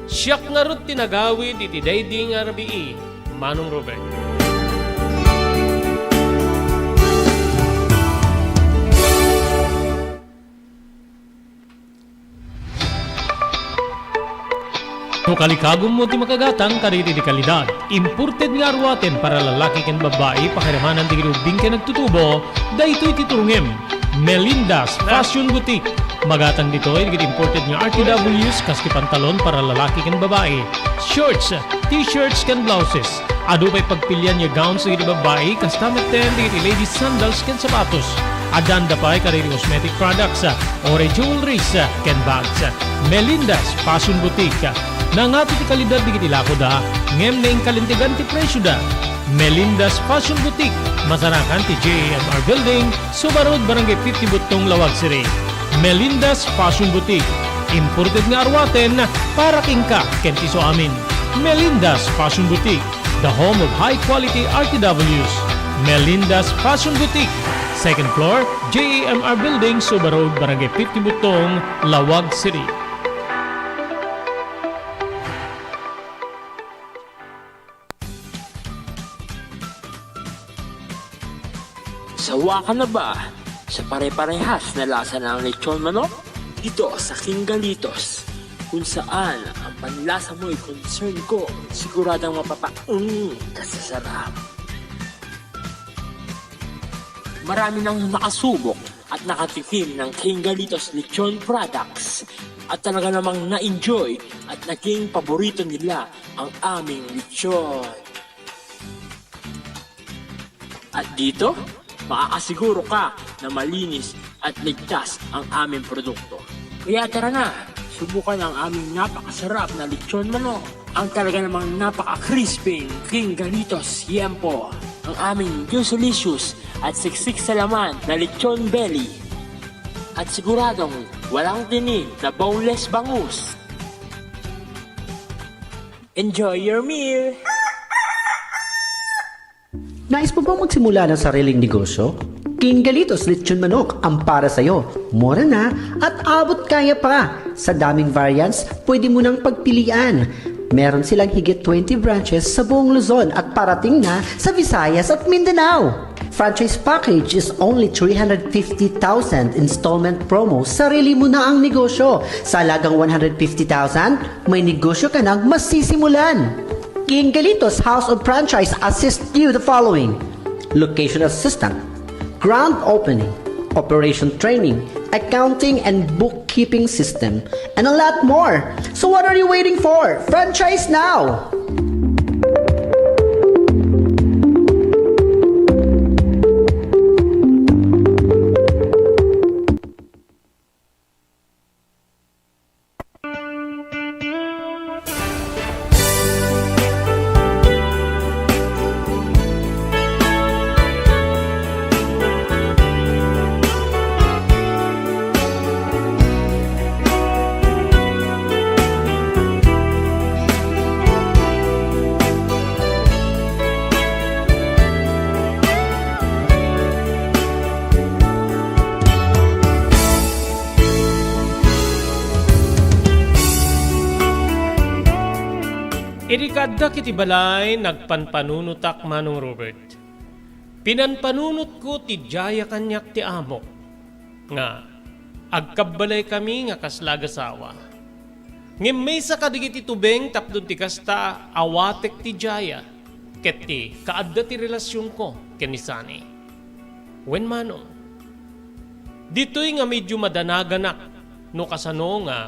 Siyak nga rut tinagawid iti daydi nga rabii, Manong Robert. No kalikagom mo ti makagatang kariri di kalidad. Imported nga arwaten para lalaki ken babae pakiramanan ti grubing ken nagtutubo, daytoy titurungem. Melinda's Fashion Boutique. Magatang ditoy digit imported nga RTWs kas ti pantalon para lalaki ken babae. Shorts, t-shirts ken blouses. Adu pay pagpilian nga gowns digit babae kas tameten digit ladies sandals ken sapatos. Adanda pa kariri cosmetic products, ore jewelries ken bags. Melinda's Fashion Boutique. Nangato ti kalidad digit ilako da, ngem na kalintigan ti presyo da. Melinda's Fashion Boutique, masarakan ti JMR Building, Subarod, Barangay 50 Butong, Lawag City. Melinda's Fashion Boutique, imported nga arwaten para kingka ken ti so amin. Melinda's Fashion Boutique, the home of high-quality RTWs. Melinda's Fashion Boutique, second floor, JMR Building, Subarod, Barangay 50 Butong, Lawag City. Sawa ka na ba sa pare-parehas na lasa ng lechon manok? Dito sa King Galitos, kung saan ang panlasa mo ay concern ko, siguradang kasasarap. Marami nang nakasubok at nakatikim ng King Galitos lechon products at talaga namang na-enjoy at naging paborito nila ang aming lechon. At dito, makakasiguro ka na malinis at ligtas ang aming produkto. Kaya tara na, subukan ang aming napakasarap na lechon manok. Ang talaga namang napaka-crispy King Galitos Yempo. Ang aming juicelicious at siksik sa laman na lechon belly. At siguradong walang tinig na boneless bangus. Enjoy your meal! Nais mo bang magsimula ng sariling negosyo? King Galitos Lechon Manok ang para sa'yo. Mura na at abot kaya pa. Sa daming variants, pwede mo nang pagpilian. Meron silang higit 20 branches sa buong Luzon at parating na sa Visayas at Mindanao. Franchise package is only 350,000 installment promo. Sarili mo na ang negosyo. Sa halagang 150,000, may negosyo ka nang masisimulan. King Galitos House of Franchise assists you the following: location assistant, grand opening, operation training, accounting and bookkeeping system, and a lot more. So what are you waiting for? Franchise now! Irikadda kiti balay nagpanpanunutak Manong Robert. Pinanpanunot ko ti jaya kanyak ti amok. Nga, agkabalay kami nga kaslagasawa. Ngem may sa kadigiti tubeng tapdon ti kasta awatek ti jaya. Ket ti kaadda ti relasyon ko kenisani. Wen manong. Dito'y nga medyo madanaganak no kasano nga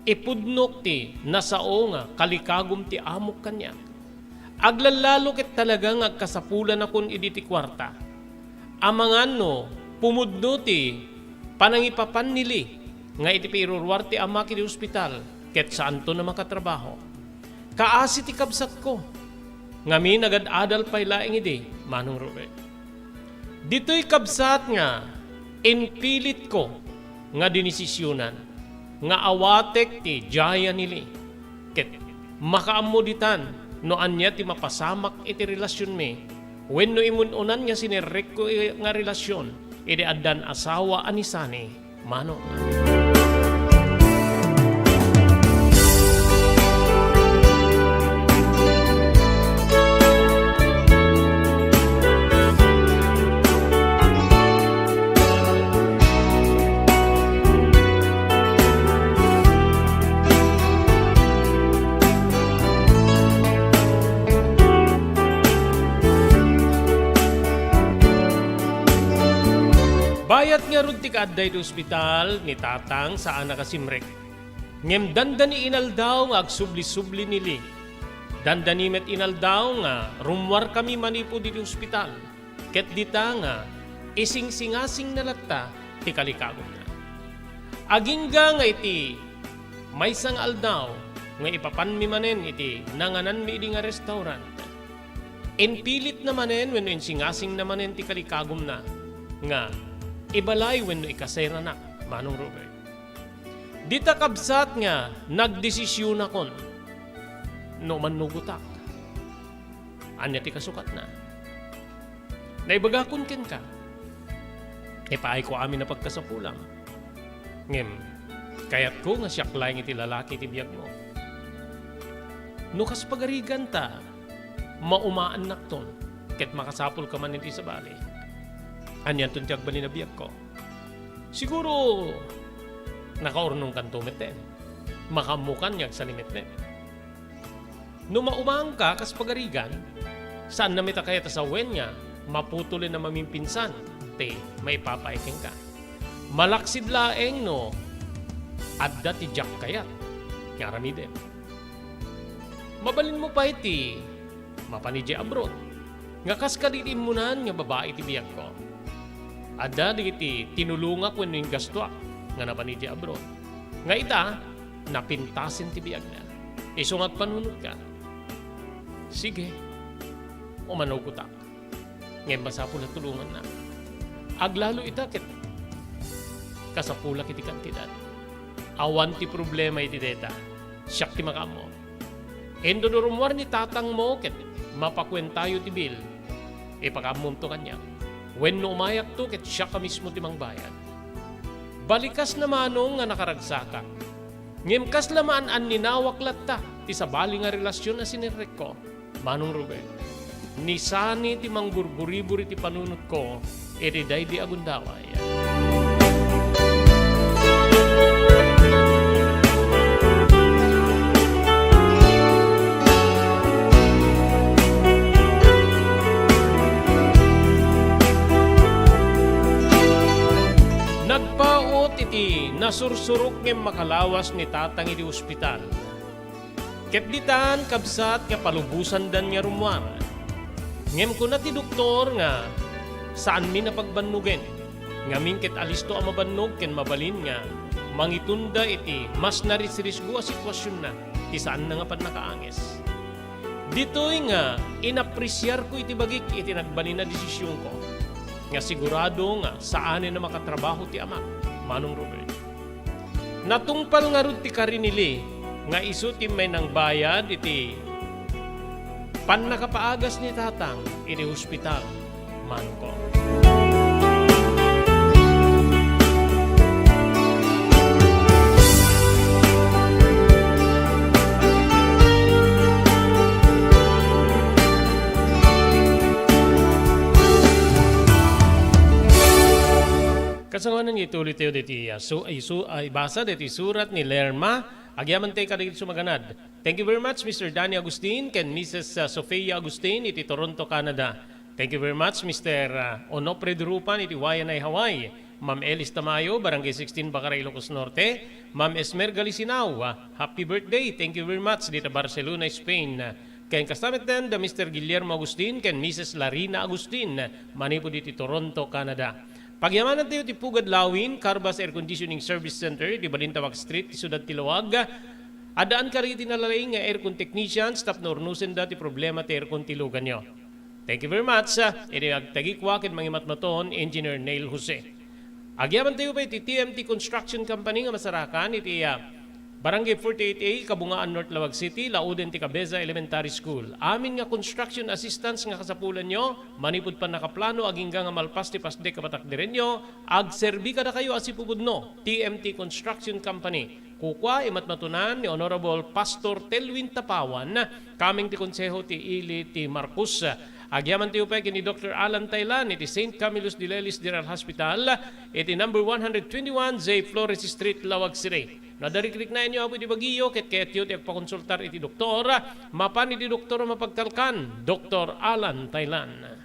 ipudnok ti nasao nga kalikagom ti amok kanya. Aglalalo ket talagang agkasapulan akon idi ti kwarta. Amangan no, pumudno ti panangipapan nili nga iti pirurwar ti ama kiti ospital ket saan to na makatrabaho. Kaasi ti kabsat ko. Ngami nagad-adal pay laeng idi, Manong Robert. Dito'y kabsat nga inpilit ko nga dinisisyonan nga awatek ti jaya nili. Ket makaamuditan no anya ti mapasamak iti relasyon mi. Wenno imununan nga sinerek ko nga relasyon iti addan asawa anisani, Manong. nga rod ti kaadday ti ospital ni tatang saan nakasimrek. Ngem dandani inaldaw nga agsubli-subli nili. Dandani met inaldaw nga rumwar kami manipo di ospital. Ket dita nga ising-singasing nalatta ti kalikagon na. Agingga nga iti may sang aldaw nga ipapan mi manen iti nanganan mi iti nga restaurant. Inpilit na manen wenno insingasing na manen ti kalikagom na nga ibalay wenno ikasera na Manong Robert. Dita kabsat nga nagdesisyon akon no manugutak. Anya ti kasukat na. Naibagakon ken ka. Ipaay ko amin na pagkasapulang. Ngem, kayat ko nga siyak laing iti lalaki ti biyag mo. No kas pagarigan ta, maumaan nakton, ket makasapol ka man iti sa bali. Anyan ton tiyag bali na biyag ko. Siguro, nakaurnong kantumet din. Makamukan niyag sa limit din. No maumang ka kas pagarigan, saan na mita kaya ta sa wen niya, maputulin na mamimpinsan, te may papaiking ka. Malaksid laeng no, adda ti jak kayat, ngarami din. Mabalin mo pa iti, mapanidya abroad. Nga kas kaditimunan nga babae ti biyag ko. Adda digiti tinulungak wenno yung gasto nga napanidya abroad. Nga ita, napintasin ti biyag na. Isungat panunod ka. Sige, umanaw ko ta. Ngayon masapula tulungan na. Aglalo ita ket kasapula kiti kantidad. Awan ti problema iti deta. Siyak ti makamo. Endo durumwar ni tatang mo ket mapakwentayo ti bil. Ipakamum to kanya. When no umayak to ket siya ka mismo ti mangbayad. Balikas na manong nga nakaragsaka. Ngimkas lamaan an ninawak latta ti sa bali nga relasyon na sinirek ko. Manong Ruben. Nisani ti manggurguriburi ti panunot ko, iriday di agundaway. Nagpaot iti nasursurok ng makalawas ni tatang iti ospital. Ket ditan kabsat nga palubusan dan nga rumwar. Ngem ko na ti doktor nga saan mi napagbannugen. Nga minket alisto ang mabannog ken mabalin nga mangitunda iti mas narisrisgo a sitwasyon na ti saan na nga pan nakaanges. Dito'y nga inapresyar ko iti bagik iti nagbalin na desisyon ko. Nga sigurado nga saan na makatrabaho ti amak, Manong Robert. Natungpal nga rod ti karinili nga isu ti may nang bayad iti pan nakapaagas ni tatang iti hospital, Manong ko. Kasanganan niya ituloy tayo diti basa diti surat ni Lerma agyaman tayo kadigit sumaganad. Thank you very much Mr. Danny Agustin ken Mrs. Sofia Agustin iti Toronto, Canada. Thank you very much Mr. Onopre Drupan iti Wayanay, Hawaii. Ma'am Elis Tamayo, Barangay 16, Bacaray, Ilocos Norte. Ma'am Esmer Galisinao, happy birthday. Thank you very much dito Barcelona, Spain. Ken kastamet den da Mr. Guillermo Agustin ken Mrs. Larina Agustin manipo diti Toronto, Canada. Pagyamanan tayo ti Pugad Lawin, Carbas Air Conditioning Service Center, ti Balintawak Street, ti Sudad Tilawag. Adaan ka rin tinalaing nga aircon technician, staff na urnusin da ti problema ti aircon tilugan nyo. Thank you very much. Iti agtagikwa ken mangimatmaton, Engineer Neil Jose. Agyaman tayo pa iti TMT Construction Company nga masarakan, iti Barangay 48A, Kabungaan, North Lawag City, Lauden, Cabeza Elementary School. Amin nga construction assistance nga kasapulan nyo, manipod pa nakaplano, agingga nga malpas ti pasde kapatakdiren nyo, agserbi ka na kayo asipubudno, TMT Construction Company. Kukwa, imatmatunan ni Honorable Pastor Telwin Tapawan, kaming ti konseho ti Ili ti Marcos. Agyaman tayo pa ni Dr. Alan Taylan, iti St. Camillus de Lelis General Hospital, iti number 121, J. Flores Street, Lawag City. Nadariklik na inyo apo iti bagiyo, ket yun ti agpakonsultar iti doktor, mapan iti doktor mapagtalkan, Dr. Alan Taylan.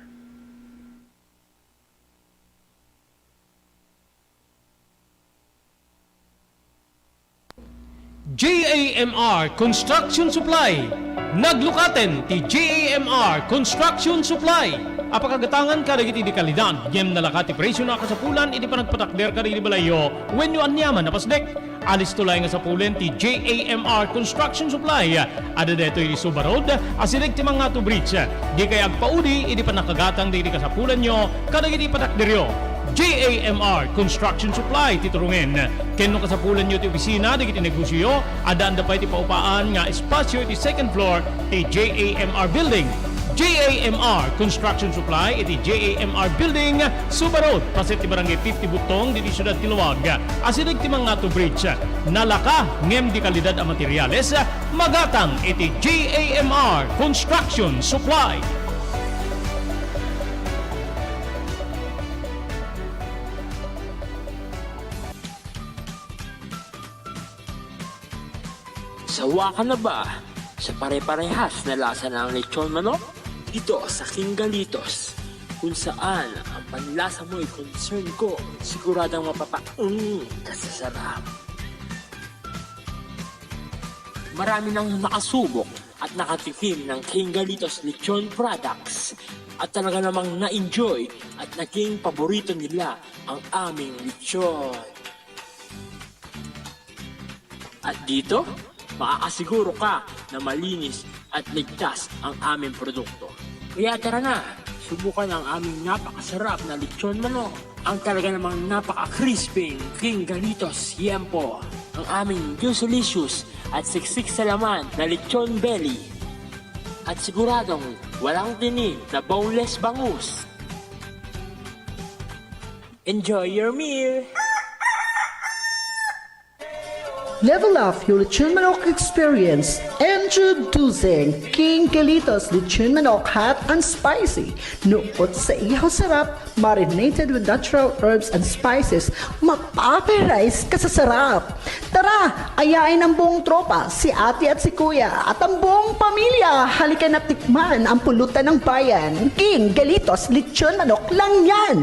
JAMR Construction Supply. Naglukaten ti JAMR Construction Supply. Apakagatangan ka dagiti di kalidad. Gem nalaka ti presyo na kasapulan iti panagpatakder ka di balayo when you anyaman napasdek. Alis tulay nga sa pulen ti JAMR Construction Supply. Ada deto iti Suba Road, asilig ti mga to bridge. Di kay agpaudi iti panakagatang di kasapulan nyo kadagiti patakderyo. JAMR Construction Supply titurungin. Kenno kasapulan nyo ti opisina di kiti negosyo, adaan da pa iti paupaan nga espasyo iti second floor ti JAMR Building. JAMR Construction Supply iti JAMR Building, Suba Road, pasit ti barangay 50 Butong di Siyudad Tiluwag. Asilig ti mga to bridge. Nalaka ngem di kalidad a materyales, magatang iti JAMR Construction Supply. Sawa ka na ba sa pare-parehas na lasa ng lechon manok? Dito sa King Galitos, kung saan ang panlasa mo ay concern ko, siguradang kasasarap. Marami nang nakasubok at nakatikim ng King Galitos lechon products at talaga namang na-enjoy at naging paborito nila ang aming lechon. At dito, makakasiguro ka na malinis at ligtas ang aming produkto. Kaya tara na, subukan ang aming napakasarap na lechon manok. Ang talaga namang napaka-crispy King Galitos Yempo. Ang aming juicelicious at siksik sa laman na lechon belly. At siguradong walang tinig na boneless bangus. Enjoy your meal! Level up your Lechon Manok experience. Introducing King Galitos Lechon Manok Hot and Spicy. Nukot sa ihaw sarap, marinated with natural herbs and spices, mapaperize ka sa sarap. Tara, ayain ang buong tropa, si ate at si kuya, at ang buong pamilya. Halika na tikman ang pulutan ng bayan. King Galitos Lechon Manok lang yan.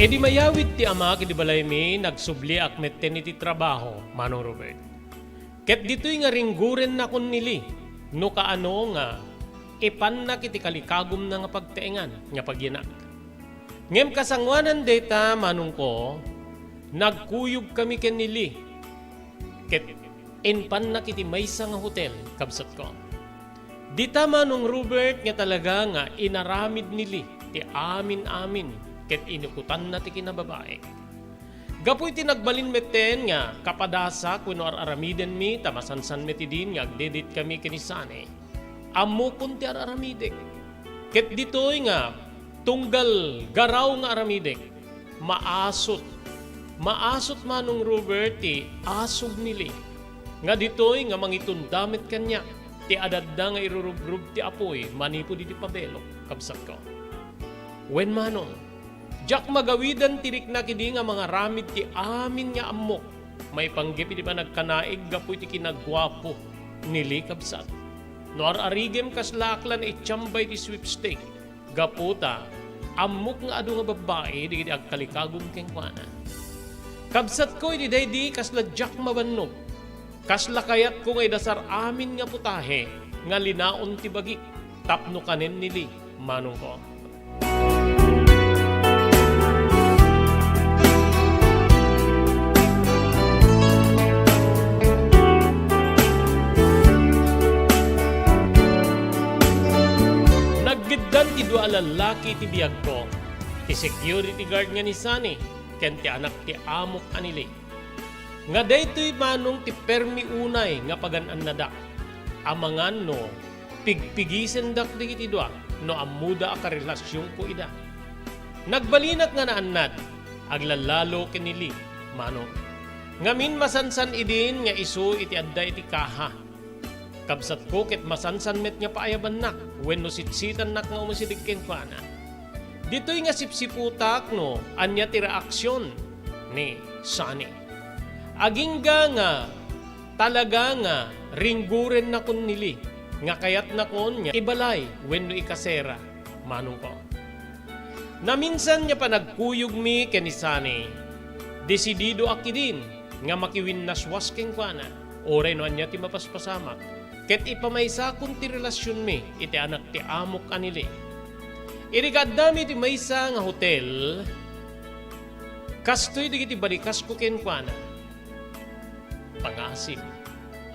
E di mayawid ti ama kiti balay mi nagsubli akmetten iti trabaho, Manong Robert. Ket dito'y nga ringguren na kun nili, no kaano nga, ipan na kiti kalikagum na nga pagtaengan, nga pagyanak. Ngem kasangwanan data, Manong ko, nagkuyog kami ken nili. Ket inpan na kiti maysa nga hotel, kabsat ko. Dita, Manong Robert, nga talaga nga inaramid nili, ti amin-amin, ket inukutan na ti kinababae. Gapoy ti nagbalin meten nga kapadasa kuno aramiden mi tamasansan meti din nga agdedit kami kinisane. Ammo kun ti aramidek. Ket ditoy nga tunggal garaw nga aramidek maasot. Maasot Manong Robert ti asog nili. Nga ditoy nga mangitun damit kanya ti adadda nga irurubrub ti apoy manipo di pabelo kabsat ko. Wen Manong jak magawidan tirik na kidi nga mga ramid ti amin nga amok. May panggip di ba nagkanaig gapoy ti kinagwapo nili kabsat. No arigem kaslaklan itchambay ti sweepstake. Gaputa amok nga adu nga babae di agkalikagong kengkwana. Kabsat ko iti daydi kasla jak mabannog. Kasla kayat ko ngay dasar amin nga putahe nga linaon ti bagik tapno kanen nili Manong ko. Naggidan ti dua lalaki ti biyag ko, ti security guard nga ni Sani, ken ti anak ti amok anili. Nga daytoy Manong ti permi unay nga paganan na dak. Amangan no, pigpigisen dak di iti dua, no amuda a karelasyon ko ida. Nagbalinak nga naannad, aglalalo kinili, Manong. Ngamin masansan idin nga isu iti adda iti kaha. Kabsat ko ket masansan met nga paayaban nak wenno sitsitan nak nga umusidigken ko ana. Dito'y nga sipsiputak no anya ti reaksyon ni Sunny. Agingga nga talaga nga ringguren na kun nili nga kayat na kon niya ibalay wenno ikasera manong ko. Na minsan niya pa nagkuyog mi ken ni Sunny. Desidido akidin nga makiwin naswas keng kuana. Oray no anya ti mapaspasamak. Ket ipamaysa kun ti relasyon mi iti anak ti amok anili. Irigad dami ti maysa nga hotel. Kastoy digiti balikas ko ken kuana. Pangasim.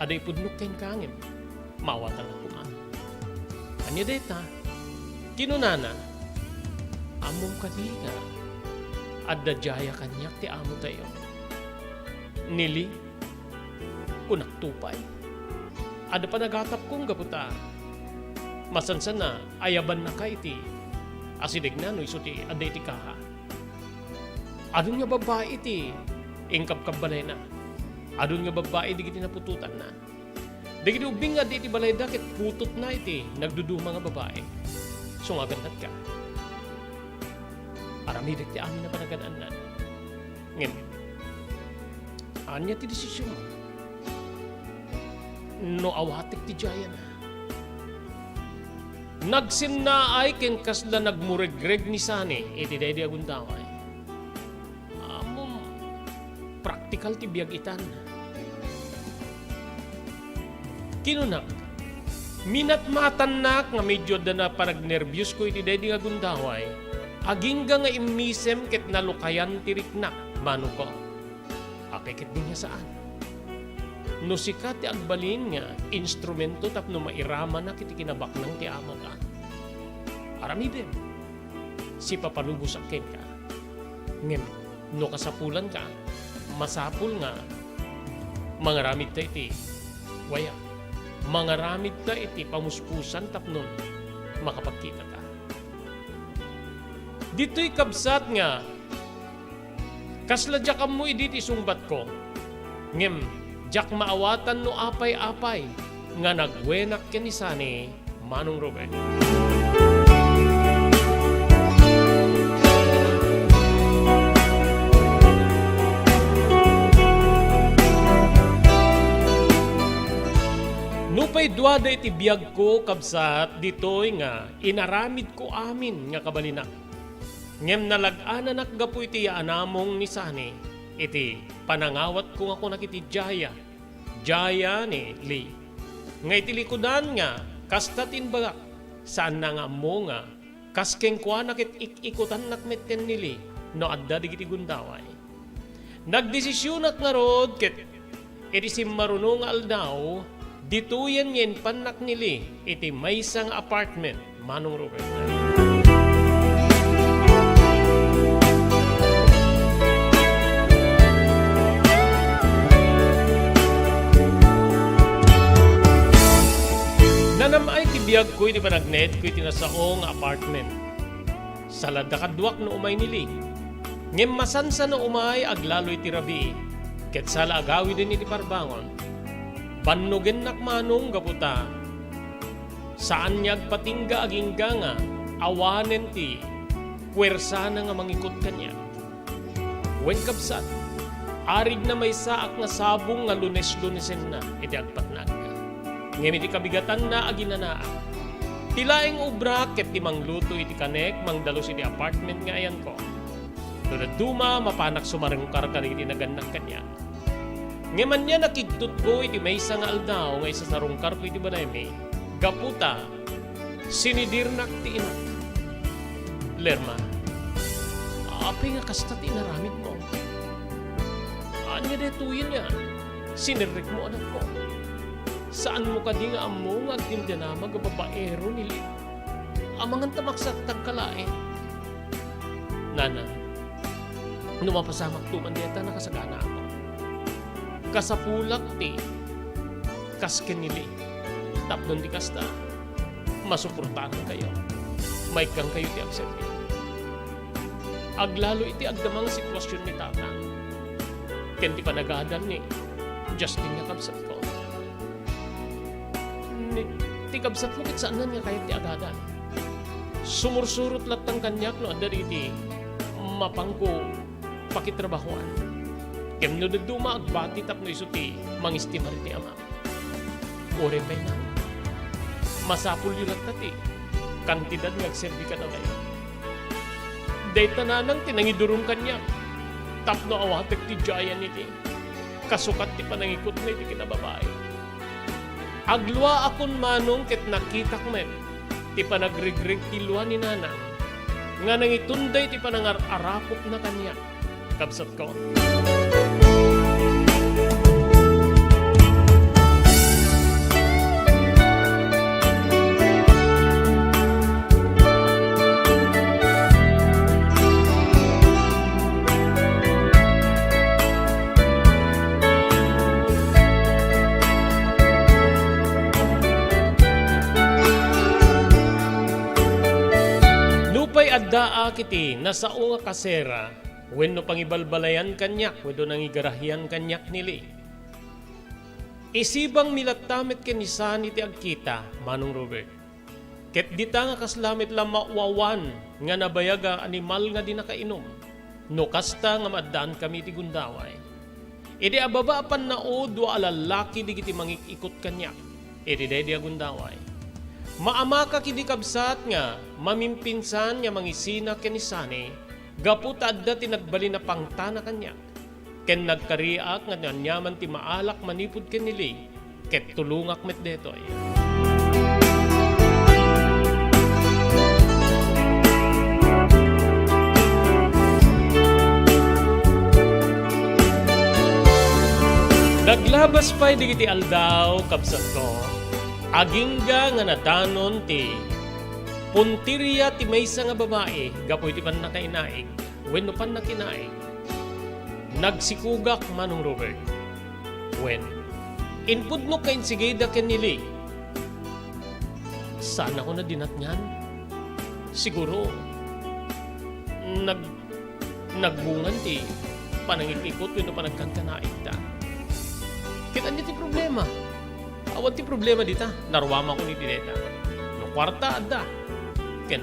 Aday pudnok ken kangem. Mawatan ako man. Anya deta. Kinunana. Among kadina. Adda jaya kanyak ti amo tayo. Nili. Unak tupay. Ada pa nagatap kong gaputa. Masansan na ayaban na ka iti. Asidig na no iso ti aday ti kaha. Adun nga babae iti. Ingkap balay na. Adun nga babae digiti napututan na. Digiti ubing nga di iti balay da ket putot na iti. Nagduduma nga babae. Sungaganat ka. Aramidik ti amin na panaganaan na. Ngem. Anya ti desisyon mo. No awatik ti jaya na. Nagsin na ay ken kasla nagmuregreg ni Sunny iti daydi agundaway. Amom praktikal ti biag itan. Kinunak minatmatan nak nga medyo da na panagnervyos ko iti daydi agundaway. Agingga nga imisem ket nalukayan ti riknak mano ko. Apeket din niya saan. No sikat ti agbalin nga instrumento tapno mairama na kiti kinabaknang ti amo ka. Aramiden. Si papalubos akin ka. Ngem, no kasapulan ka, masapul nga mangaramid ta iti waya. Mangaramid ta iti pamuspusan tapnon makapagkita ta. Dito'y kabsat nga kasladyak mo iditi sungbat ko. Ngem, jak maawatan no apay-apay nga nagwenak ken ni Sunny manong Robert. Nupay duada iti biyag ko kabsat ditoy nga inaramid ko amin nga kabalinak. Ngem nalag-ana nakgapo iti yaanamong ni Sunny iti panangawat ko ako nakiti Jaya. Jaya ni Lee. Nga iti likudan nga kastatin bagak saan na nga mo nga kaskeng kwa nakit ikikutan nakmetten ni Lee no adda digiti gundaway. Nagdesisyonak nga rod ket iti simmarunong aldaw dituyan ngin panak ni Lee iti maysang apartment manong Robert. Nanamay ti biyag ko iti panagnet ko iti nasaong apartment. Salad kadwak no umay nili. Ngem masansa no umay aglalo iti rabi. Ket sala agawi din iti parbangon. Bannugen nakmanong gaputa. Saan niya agpatingga agingga nga awanen ti puwersa na nga mangikot kanya. Wen kabsat, arig na may saak nga sabong nga lunes-lunesen na iti agpatnag. Ngem iti kabigatan na aginanaa. Tilaing ubra ket ti mangluto iti kanek mangdalos iti apartment nga ayan ko. Dunad duma mapanak sumarengkar ka iti naganak kanya. Ngeman niya nakigtut ko iti maysa nga aldaw nga isa sarungkar ko iti banaymi. Gaputa sinidirnak ti inak. Lerma. Api nga kasta ti inaramid mo. Anya detuyin niya. Sinirrik mo anak ko. Saan mo ka di nga amo nga agtinda magababaero nili? Amangan tamaksat tagkalain. Nana, numapasamak tuman deta nakasagana ako. Kasapulak ti, kasken nili. Tapnon di kasta, masuportahan kayo. May kang kayo ti agserbi. Aglalo iti agdamang sitwasyon ni tata. Ken ti panagadan ni Justin nga kabsat ko. Ti kabsat mo kit saan nga kaya ti agadan. Sumursurot latang kanyak no adda iti mapangko pakitrabahuan. Kem no duduma agbati tapno iso ti mangistimar ti ama. Ore pay na. Masapul yun lang tati. Kantidad ngagserbi ka na kayo. Day tananang tinangidurong kanyak. Tapno awatek ti jayan iti. Kasukat ti panangikot na iti kinababae. Agluwa akon manong ket nakitak men. Ti panagrigreg ti luwa ni nana. Nga nangitunday ti panangar-arapok na kanya. Kabsat ko. Addaa kiti nasao nga kasera wenno pangibalbalayan kanyak wenno nangigarahyan kanyak nili. Isibang milatamit kenisan iti agkita Manong Robert. Ket dita nga kaslamit lang mauwawan nga nabayaga animal nga di nakainom. No kasta nga maddaan kami ti gundaway. Idi ababa pan nao dua alalaki di kiti mangikikot kanyak. Idi day di agundaway. Maama ka kidi kabsat nga, mamimpinsan nga mangisina kenisani, gapu tadda tinagbali na pangtana kanya. Ken nagkariak nga nanyaman ti maalak manipod kenili, ket tulungak met detoy. Naglabas pa'y di kiti aldaw kabsat ko. Agingga nga nadanon ti puntirya ti maysa nga babae gapoy ti pan nakainaig wenno pan nakinaig nagsikugak Manong Robert when inpudno kain sigeda kenili saan ako na dinatnyan siguro nagbungan ti panangikikot wenno panagkankanaig ta kita ti problema. Awan ti problema dita, narwama ko ni Dineta. No kwarta adda. Ken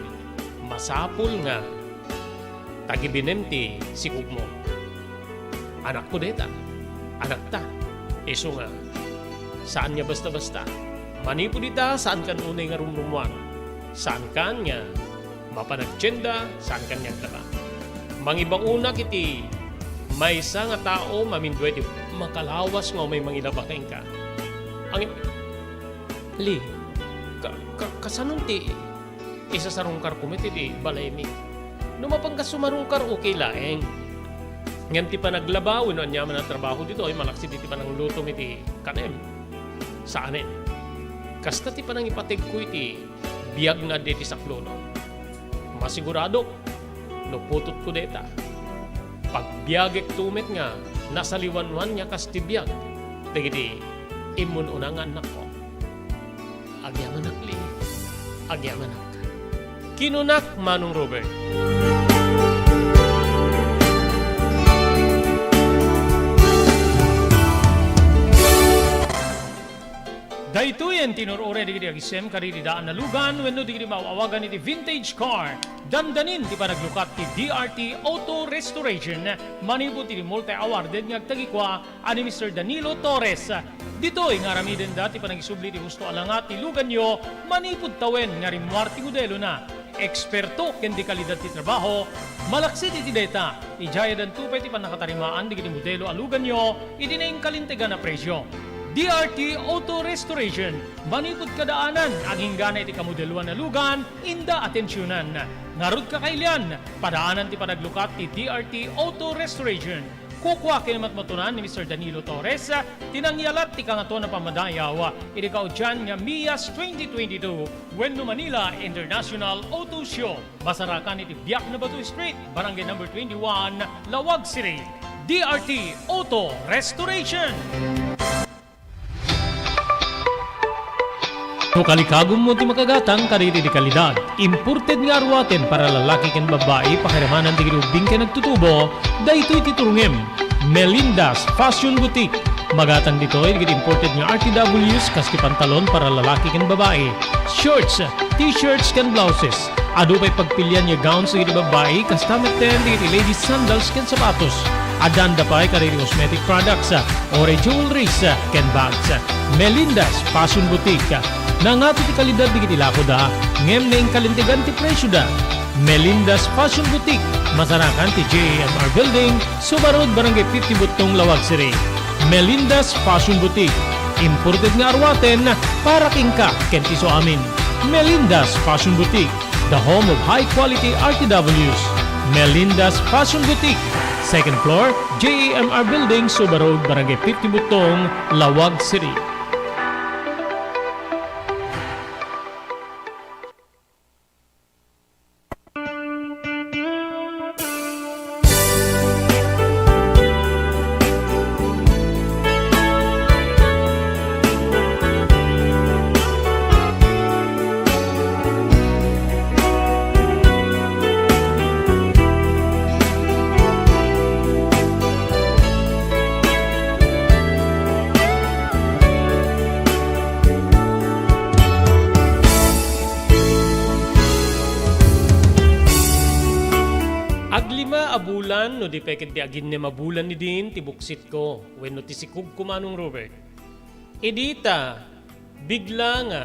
masapul nga tagibinem ti sikug mo. Anak ko deta. Anak ta. Iso nga saan niya basta-basta. Manipo dita saan kan unay nga rumrumuan. Saan kan nga mapanagtsyenda, saan kan niya taba. Mangibang una kiti may isa nga tao mamindwe di makalawas nga may mangilabakain ka. Ang li kasanon ti isa sarungkar kumiti di balay mi numapang kasumarungkar okay laeng ngam ti panaglabaw no anyaman ang trabaho dito ay malaksi ti panang luto mi ti kanem saanen kasta ti panang ipatig ko iti biyag nga deti saklo no masigurado no putot ko deta pagbiagek tumit nga nasa liwanwan niya kasti biyag dagiti imun unang anak ko. Agyamanak li. Agyamanak. Kinunak Manong Robert. Daytoyen tinurore di agisem kariri daan na lugan wenno di mawawagan iti vintage car. Dandanin ti panaglukat ti DRT Auto Restoration manipod ti multi-awarded nga agtagikwa ani Mr. Danilo Torres. Ditoy nga ramiden dati panagisubli ti gusto alangat ti lugan nyo manipod tawen nga rimwar ti modelo na. Eksperto ken di kalidad ti trabaho, malaksit iti data. Ijaya dan tupay ti panakatarimaan di modelo alugan nyo iti na kalintegan na presyo. DRT Auto Restoration, manipod kadaanan, aging gana iti kamodeluan na lugan, inda atensyonan. Narod ka kailian, padaanan ti panaglukat ti DRT Auto Restoration. Kukwa kinamatmatunan ni Mr. Danilo Torres, tinangyalat ti kangato na pamadayaw, iti kaudyan nga MIAS 2022, Wenno Manila International Auto Show. Basarakan iti Biak na Batu Street, Barangay number 21, Lawag City. DRT Auto Restoration. No kalikagom mo ti makagatang kariri di kalidad. Imported nga arwaten para lalaki ken babae pakiramanan ti girubing ken nagtutubo, daytoy ti turungem. Melinda's Fashion Boutique. Magatang dito ay imported nga RTWs kas ti pantalon para lalaki ken babae. Shorts, t-shirts ken blouses. Ado pa'y pagpilian nga gowns sa babae kas tamet ten di ladies sandals ken sapatos. Adanda pa'y kariri cosmetic products, ore jewelries ken bags. Melinda's Fashion Boutique. Nangato ti kalidad di kiti lako da, ngem na ing kalintigan ti presyo da. Melinda's Fashion Boutique. Masarakan ti JMR Building, Subarod, Barangay 50 Butong, Lawag City. Melinda's Fashion Boutique. Imported nga arwaten para kingka kenti so amin. Melinda's Fashion Boutique, the home of high-quality RTWs. Melinda's Fashion Boutique. Second floor, JMR Building, Subarod, Barangay 50 Butong, Lawag City. Aglima abulan no di peket di agin ni mabulan ni din tibuksit ko when no tisikog kumanong Robert. Edita bigla nga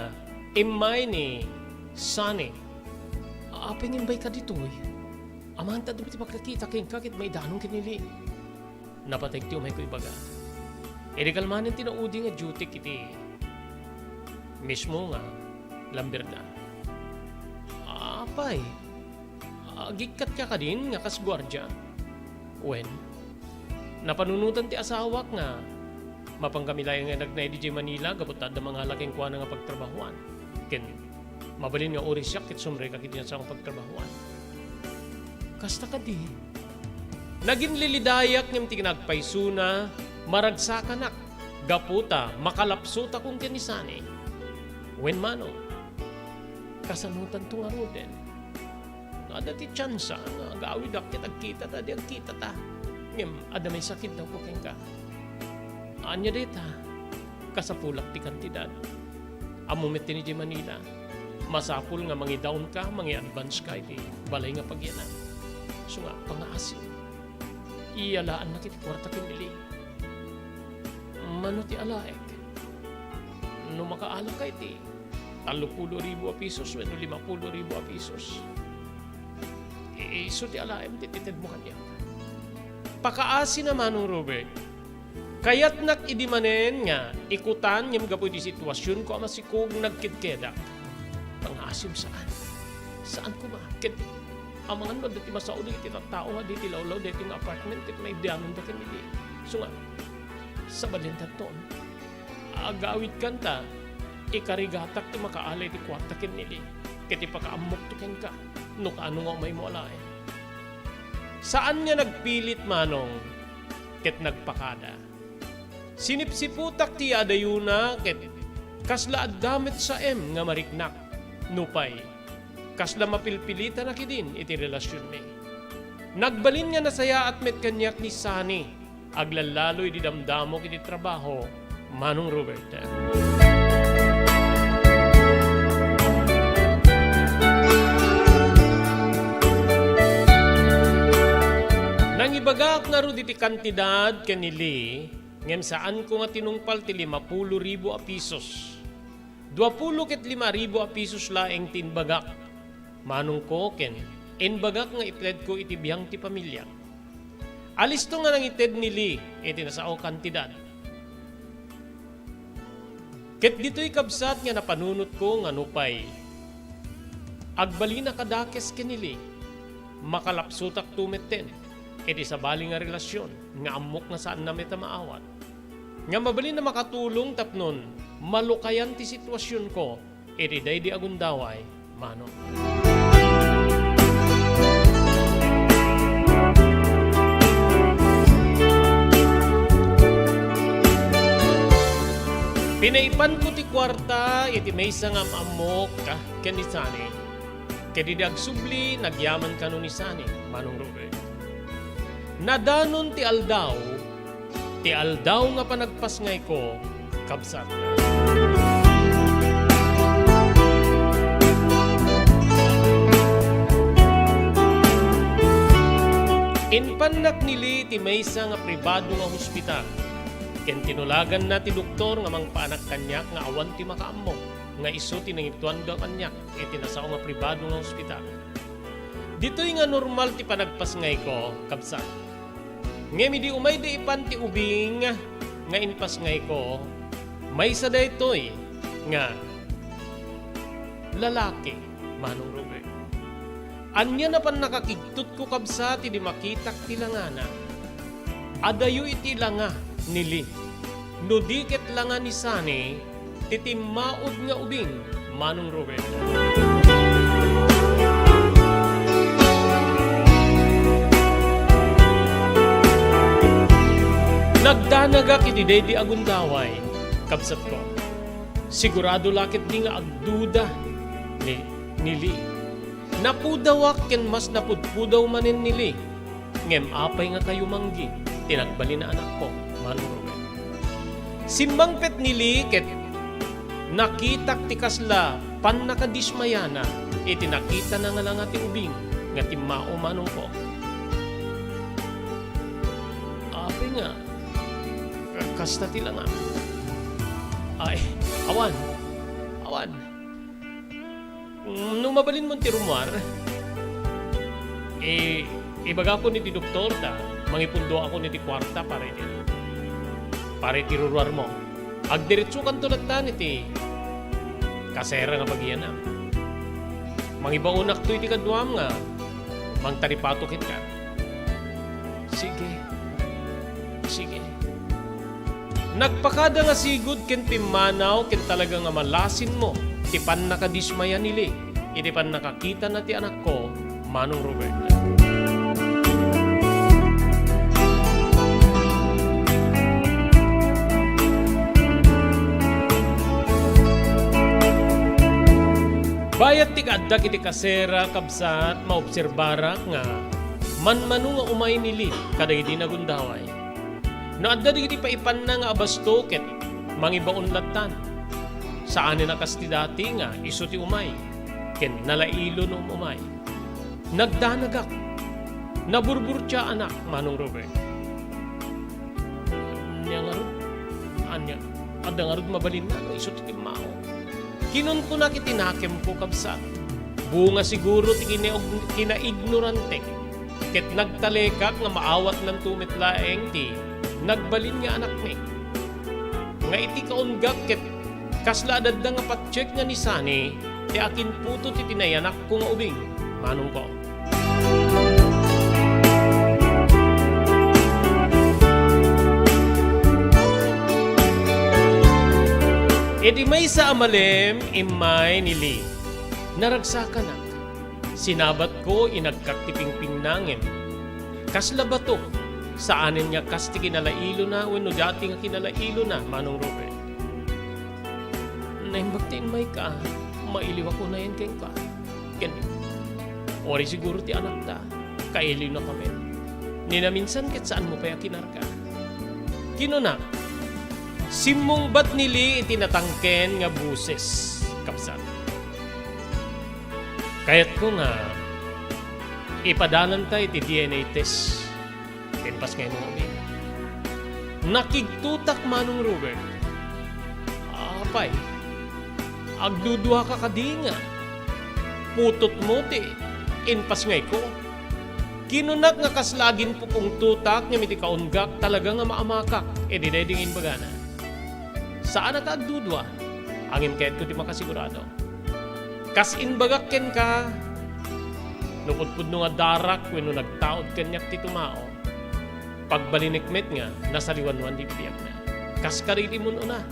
imay ni Sunny. Apingin bay ka dito eh. Amanta dito pagkakita kayong kakit may danong kinili. Napatay ti umay ko ibaga. E di kalmanin tinaudi nga duty kiti. Mismo nga lambirda. Apay. Gikat ka din nga kas gwardya. When napanunutan ti asawak nga mapangkamilay nga nagnay DJ Manila gabutad da mga laking kuha nga pagtrabahuan. Ken mabalin nga ori siya kit sumre ka kit sa pagtrabahuan. Kasta ka di. Naging lilidayak ngem ti nagpaysuna maragsakanak gaputa makalapsuta kung tinisani. When mano kasanutan to nga roden. Ada ti tsansa nga agawid akit agkita ta di agkita ta. Ngem ada may sakit daw ko ka. Anya deta kasapulak ti kantidad. Amumit ti ni di Manila. Masapul nga mangidown ka, mangi-advance ka iti balay nga pagyanan. So nga pangaasin. Iyalaan na kiti kwarta kinili. Mano ti alaek. No makaala ka iti 30,000 a pesos wenno 50,000 a pesos. So ti alaem tititid mo kanya. Pakaasi naman ng Robert. Kaya't nakidimanen nga ikutan yung gapoy di sitwasyon ko ama sikog nagkidkedak. Pangasim saan? Saan ko ba? Amangan mo dati masauli iti tao nga diti lawlaw dati nga apartment iti may dianon da kanili. So nga sa balintan toon agawid kanta ikarigatak ti makaalay ti kwarta kinili. Kiti pakaamok ti ken ka. No kaano nga may mo alae. Saan niya nagpilit manong ket nagpakada? Sinipsiputak ti adayuna ket kasla addamet sa nga mariknak. Nupay kasla mapilpilita na kidin iti relasyon mi. Nagbalin nga nasaya at met kanyak ni Sunny. Aglalaloy di damdamo kiti trabaho manong Roberta. Nang ibagak nga ro diti kantidad kanili, ngem saan ko nga tinungpal ti 50,000 a pesos. 20 ket 5,000 a pesos laeng tinbagak. Manong ko ken inbagak nga ipled ko iti biyang ti pamilya. Alis to nga nang ited nili iti nasao kantidad. Ket dito'y kabsat nga napanunot ko nga nupay. Agbali na kadakes kanili, makalapsutak tumeten. Iti sa bali nga relasyon, nga amok nga saan na meta maawat. Nga mabali na makatulong tapnon, malukayan ti sitwasyon ko, iti day di agundaway, mano. Pinaipan ko ti kwarta, iti may sangam amok ka, ken ni Sunny. Kedi agsubli, nagyaman ka no ni Sunny, manong Robert. Nadanon ti aldaw, Ti aldaw nga panagpasngay ko, kabsat. Inpanak nili ti maysa nga pribado nga hospital. Ken tinulagan na ti doktor nga mangpaanak kanyak nga awan ti makaammo. Nga iso ti nangituan daw kanyak e tinasao nga pribado nga hospital. Dito'y nga normal ti panagpasngay ko, kabsat. Ngemi di umay di ipan ti ubing nga inpasngay ko, may sa daytoy nga lalaki, Manong Robert. Anya na pan nakakigtut ko kabsa ti di makitak ti langana. Adayo iti langa nili. Nudiket langa ni Sani ti timmaod nga ubing, Manong Robert. Nagdanaga kiti dedi agundaway, kabsat ko. Sigurado lakit di nga agduda nili. Napudawak ken mas napudpudaw manin nili. Ngem apay nga kayo manggi, tinagbali na anak ko, Manong Robert. Simbangpet nili ket nakitak ti kasla pan nakadismayana, iti nakita na nga lang ati ubing, nga timmao manong ko. Apay nga, kasta ti lang nga. Ay, awan. Nung mabalin mo ti rumwar, ibaga ko ni ti doktor ta, mangipundo ako ni ti kwarta para ti ruruar mo. Agdiretso kan tulad ta ni ti kasera nga bagiyan na. Mangibaunak to iti kadwam nga, mangtaripatokin ka. Sige. Nagpakada nga sigud ken timmanaw ken talaga nga malasin mo. Iti pan nakadismaya nili. Iti pan nakakita na ti anak ko, Manong Robert. Bayat ti kaddak iti kasera kabsat maobserbara nga manmanu nga umay nili kadagiti nagundaway. No adda digiti paipan na nga abasto ket mangibaon latan. Saan na kasti dati nga iso ti umay ken nalailo no umay. Nagdanagak. Naburbur anak, Manong Robert. Anya adda nga rod mabalin na no iso ti timmao. Kinon ko na kitinakem ko kabsat. Bunga siguro ti kinaignorante. Ket nagtalekak nga maawat ng tumitlaeng ti nagbalin nga anak ni. Nga iti kaunggak ket kasla adadda nga patcheck nga ni Sani ti akin puto ti tinayanak ko nga ubing, Manong ko. Edi may sa amalem imay nili. Naragsakan na. Sinabat ko inagkaktipingping nangem. Kasla bato. Saanin nga kasti kinalailo na wenno dati nga kinalailo na, Manong Robert. Naimbagtiin may ka, mailiwa ko na yan keng ka. Ken, ori siguro ti anak ta, kailiw na kami. Ninaminsan ket saan mo pa kinarka. Kinuna, simong bat nili itinatangken nga buses, kapsat. Kayat ko nga, ipadanan tayo ti DNA test. Tinpas ngayon mo kami. Nakigtutak, Manong Robert. Apay, agdudua ka kadinga. Putot mo ti, inpas ngay ko. Kinunak nga kaslagin po kong tutak nga miti kaunggak talaga nga maamakak. E dinedingin bagana. Saan na agdudua? Angin kahit ko di makasigurado. Kasin bagak ken ka. Nupudpud no nga darak wenno nagtaod kanyak ti tumao. Pagbalinikmet nga, nasa liwanwan di piyak na. Kas karili mo na.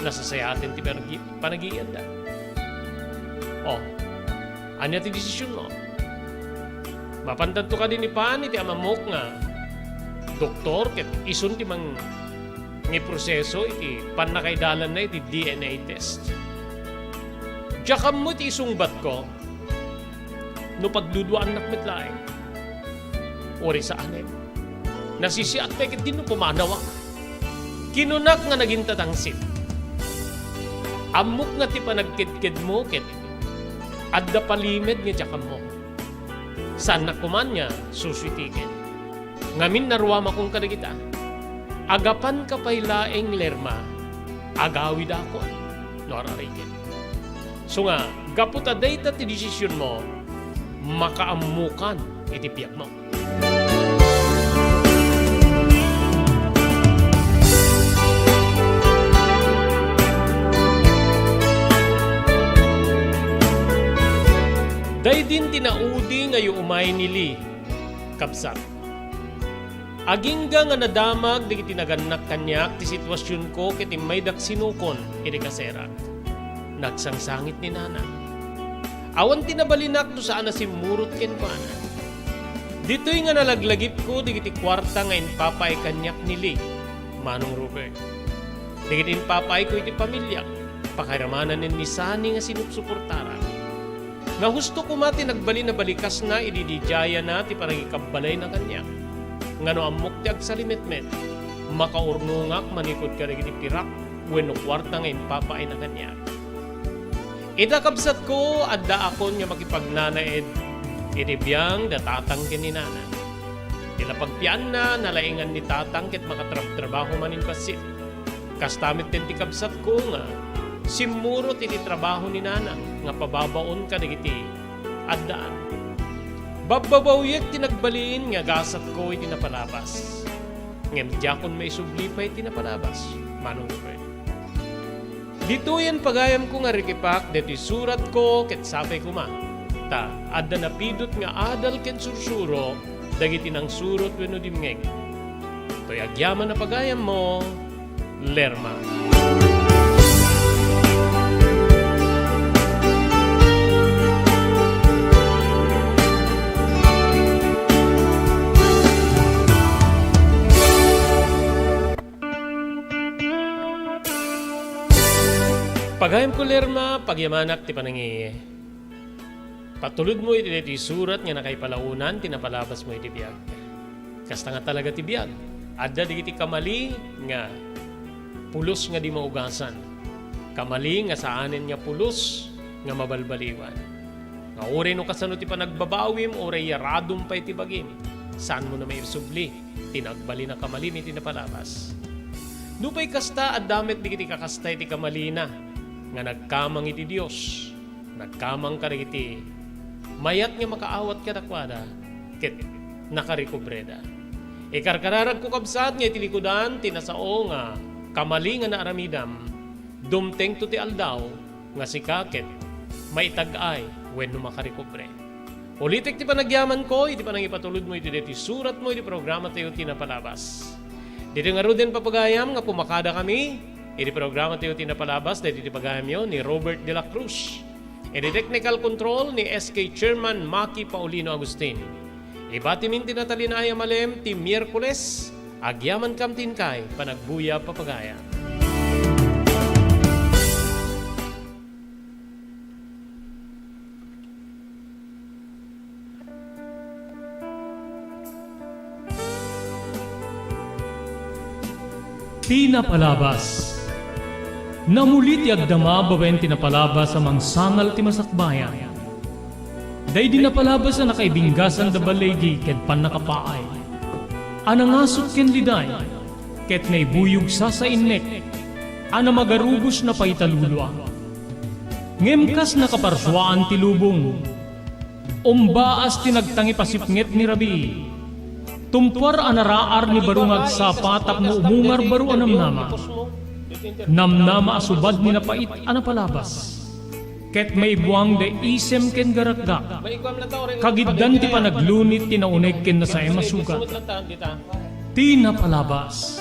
Nasasayatin ti panagiyan da. Oh, anya ti desisyon mo? Mapantan to ka din ni Pani ti amamok nga. Doktor, ket isun ti mang ngi proseso iti panakaidalan na iti DNA test. Diyakam mo iti isungbat ko no pagduduan nakmitlaeng. Ori sa anin. Nasisiat pa ket dino pumanawa. Kinunak nga naging tatangsit. Amok nga ti panagkidkid mo ket adda palimed nga jakam mo. Saan na kuman niya suswitikin. Ngamin naruwama kong kadagita. Agapan ka pa'y laeng lerma, agawid ako, norarikin. So nga, gaputa data ti desisyon mo, makaamukan itipiyag mo. Day din tinaudi ngayon umay nili, kapsat. Agingga nga nadamag di tinaganak kanyak ti sitwasyon ko kiti may daksinukon iti kaserak. Nagsangsangit ni nana. Awan tinabalinak to saan na simurot ken pana. Dito'y nga nalaglagip ko di kiti kwarta nga inpapay kanyak nili, Manong Robert. Di kiti inpapay ko iti pamilya, pakiramanan ni Sani nga sinupsuportara. Nga husto ko mati nagbali na balikas na ididijaya na ti parangikabalay na kanya. Nga no amok ti agsalimetmet, makaurnungak manikod ka rin pirak wenno kwarta ngayon papaay na kanya. Idakabsat ko adda akon nga makipagnanaed idibiyang datatang kininana. Ilapagpian na nalaingan ni tatang ket makatrabaho manin pasit. Kastamit din ti kabsat ko nga simurot iti trabaho ni nanang nga pababaon ka digiti addaan. Bababawyag tinagbaliin nga gasat ko iti napalabas. Ngem diyakon may subli pa iti napalabas. Manong Robert. Dito yan pagayam ko nga rikipak deti surat ko ket sapay ko ma. Ta adda napidot nga adal ken sursuro dagiti nang surot wenno dimngeg. Toy agyaman na pagayam mo, Lerma. Pagayam ko Lerma, pagyamanak ti panangi. Patulod mo iti surat nga nakaipalaunan, tinapalabas mo iti biyag. Kasta nga talaga ti biyag. Adda di kamali nga pulos nga di maugasan. Kamali nga saanin nga pulos nga mabalbaliwan. Nga ore no kasano ti panagbabawim, ore yaradum pa iti bagim. Saan mo na may subli? Tinagbali na kamali ni tinapalabas. Dupay kasta at damit di kiti kakasta iti kamali na. Nga nagkamang iti Diyos, nagkamang ka iti mayat nga makaawat ka dakwada, ket nakarikubreda. Ikarkararag ko kabsat nga iti likudan, tinasao nga kamali nga naaramidam, dumteng to ti aldaw, nga si kaket, maitag-ay, wenno makarikubre. Ulitik ti panagyaman ko, iti panangipatulod mo iti deti surat mo, iti programa tayo tinapalabas. Dito nga rin papagayam nga pumakada kami, iti programa tayo tinapalabas dahil iti pagayam yun ni Robert de la Cruz. Iti technical control ni SK Chairman Maki Paulino Agustin. Ibati min tinatalinaya malem ti Miyerkules, agyaman kam tinkay, panagbuya papagaya. Tinapalabas. Namulit ti agdama bawen tinapalabas sa mangsangal ti masakbayan. Day dinapalabas na nakaibinggasan da balegi ket pan nakapaay. Anangasot ken liday ket naibuyog sa innek. Ana magarubos na paitalulwa. Ngemkas nakaparswaan ti lubong. Umbaas tinagtangi pasipnget ni Rabi. Tumpar anaraar ni barungag sa patak mo umungar baru anamnama. Namnama asubad ni napait anapalabas. Ket may buwang de isem ken garakgak. Kagiddan ti panaglunit tinauneg ken nasay masugat. Tinapalabas.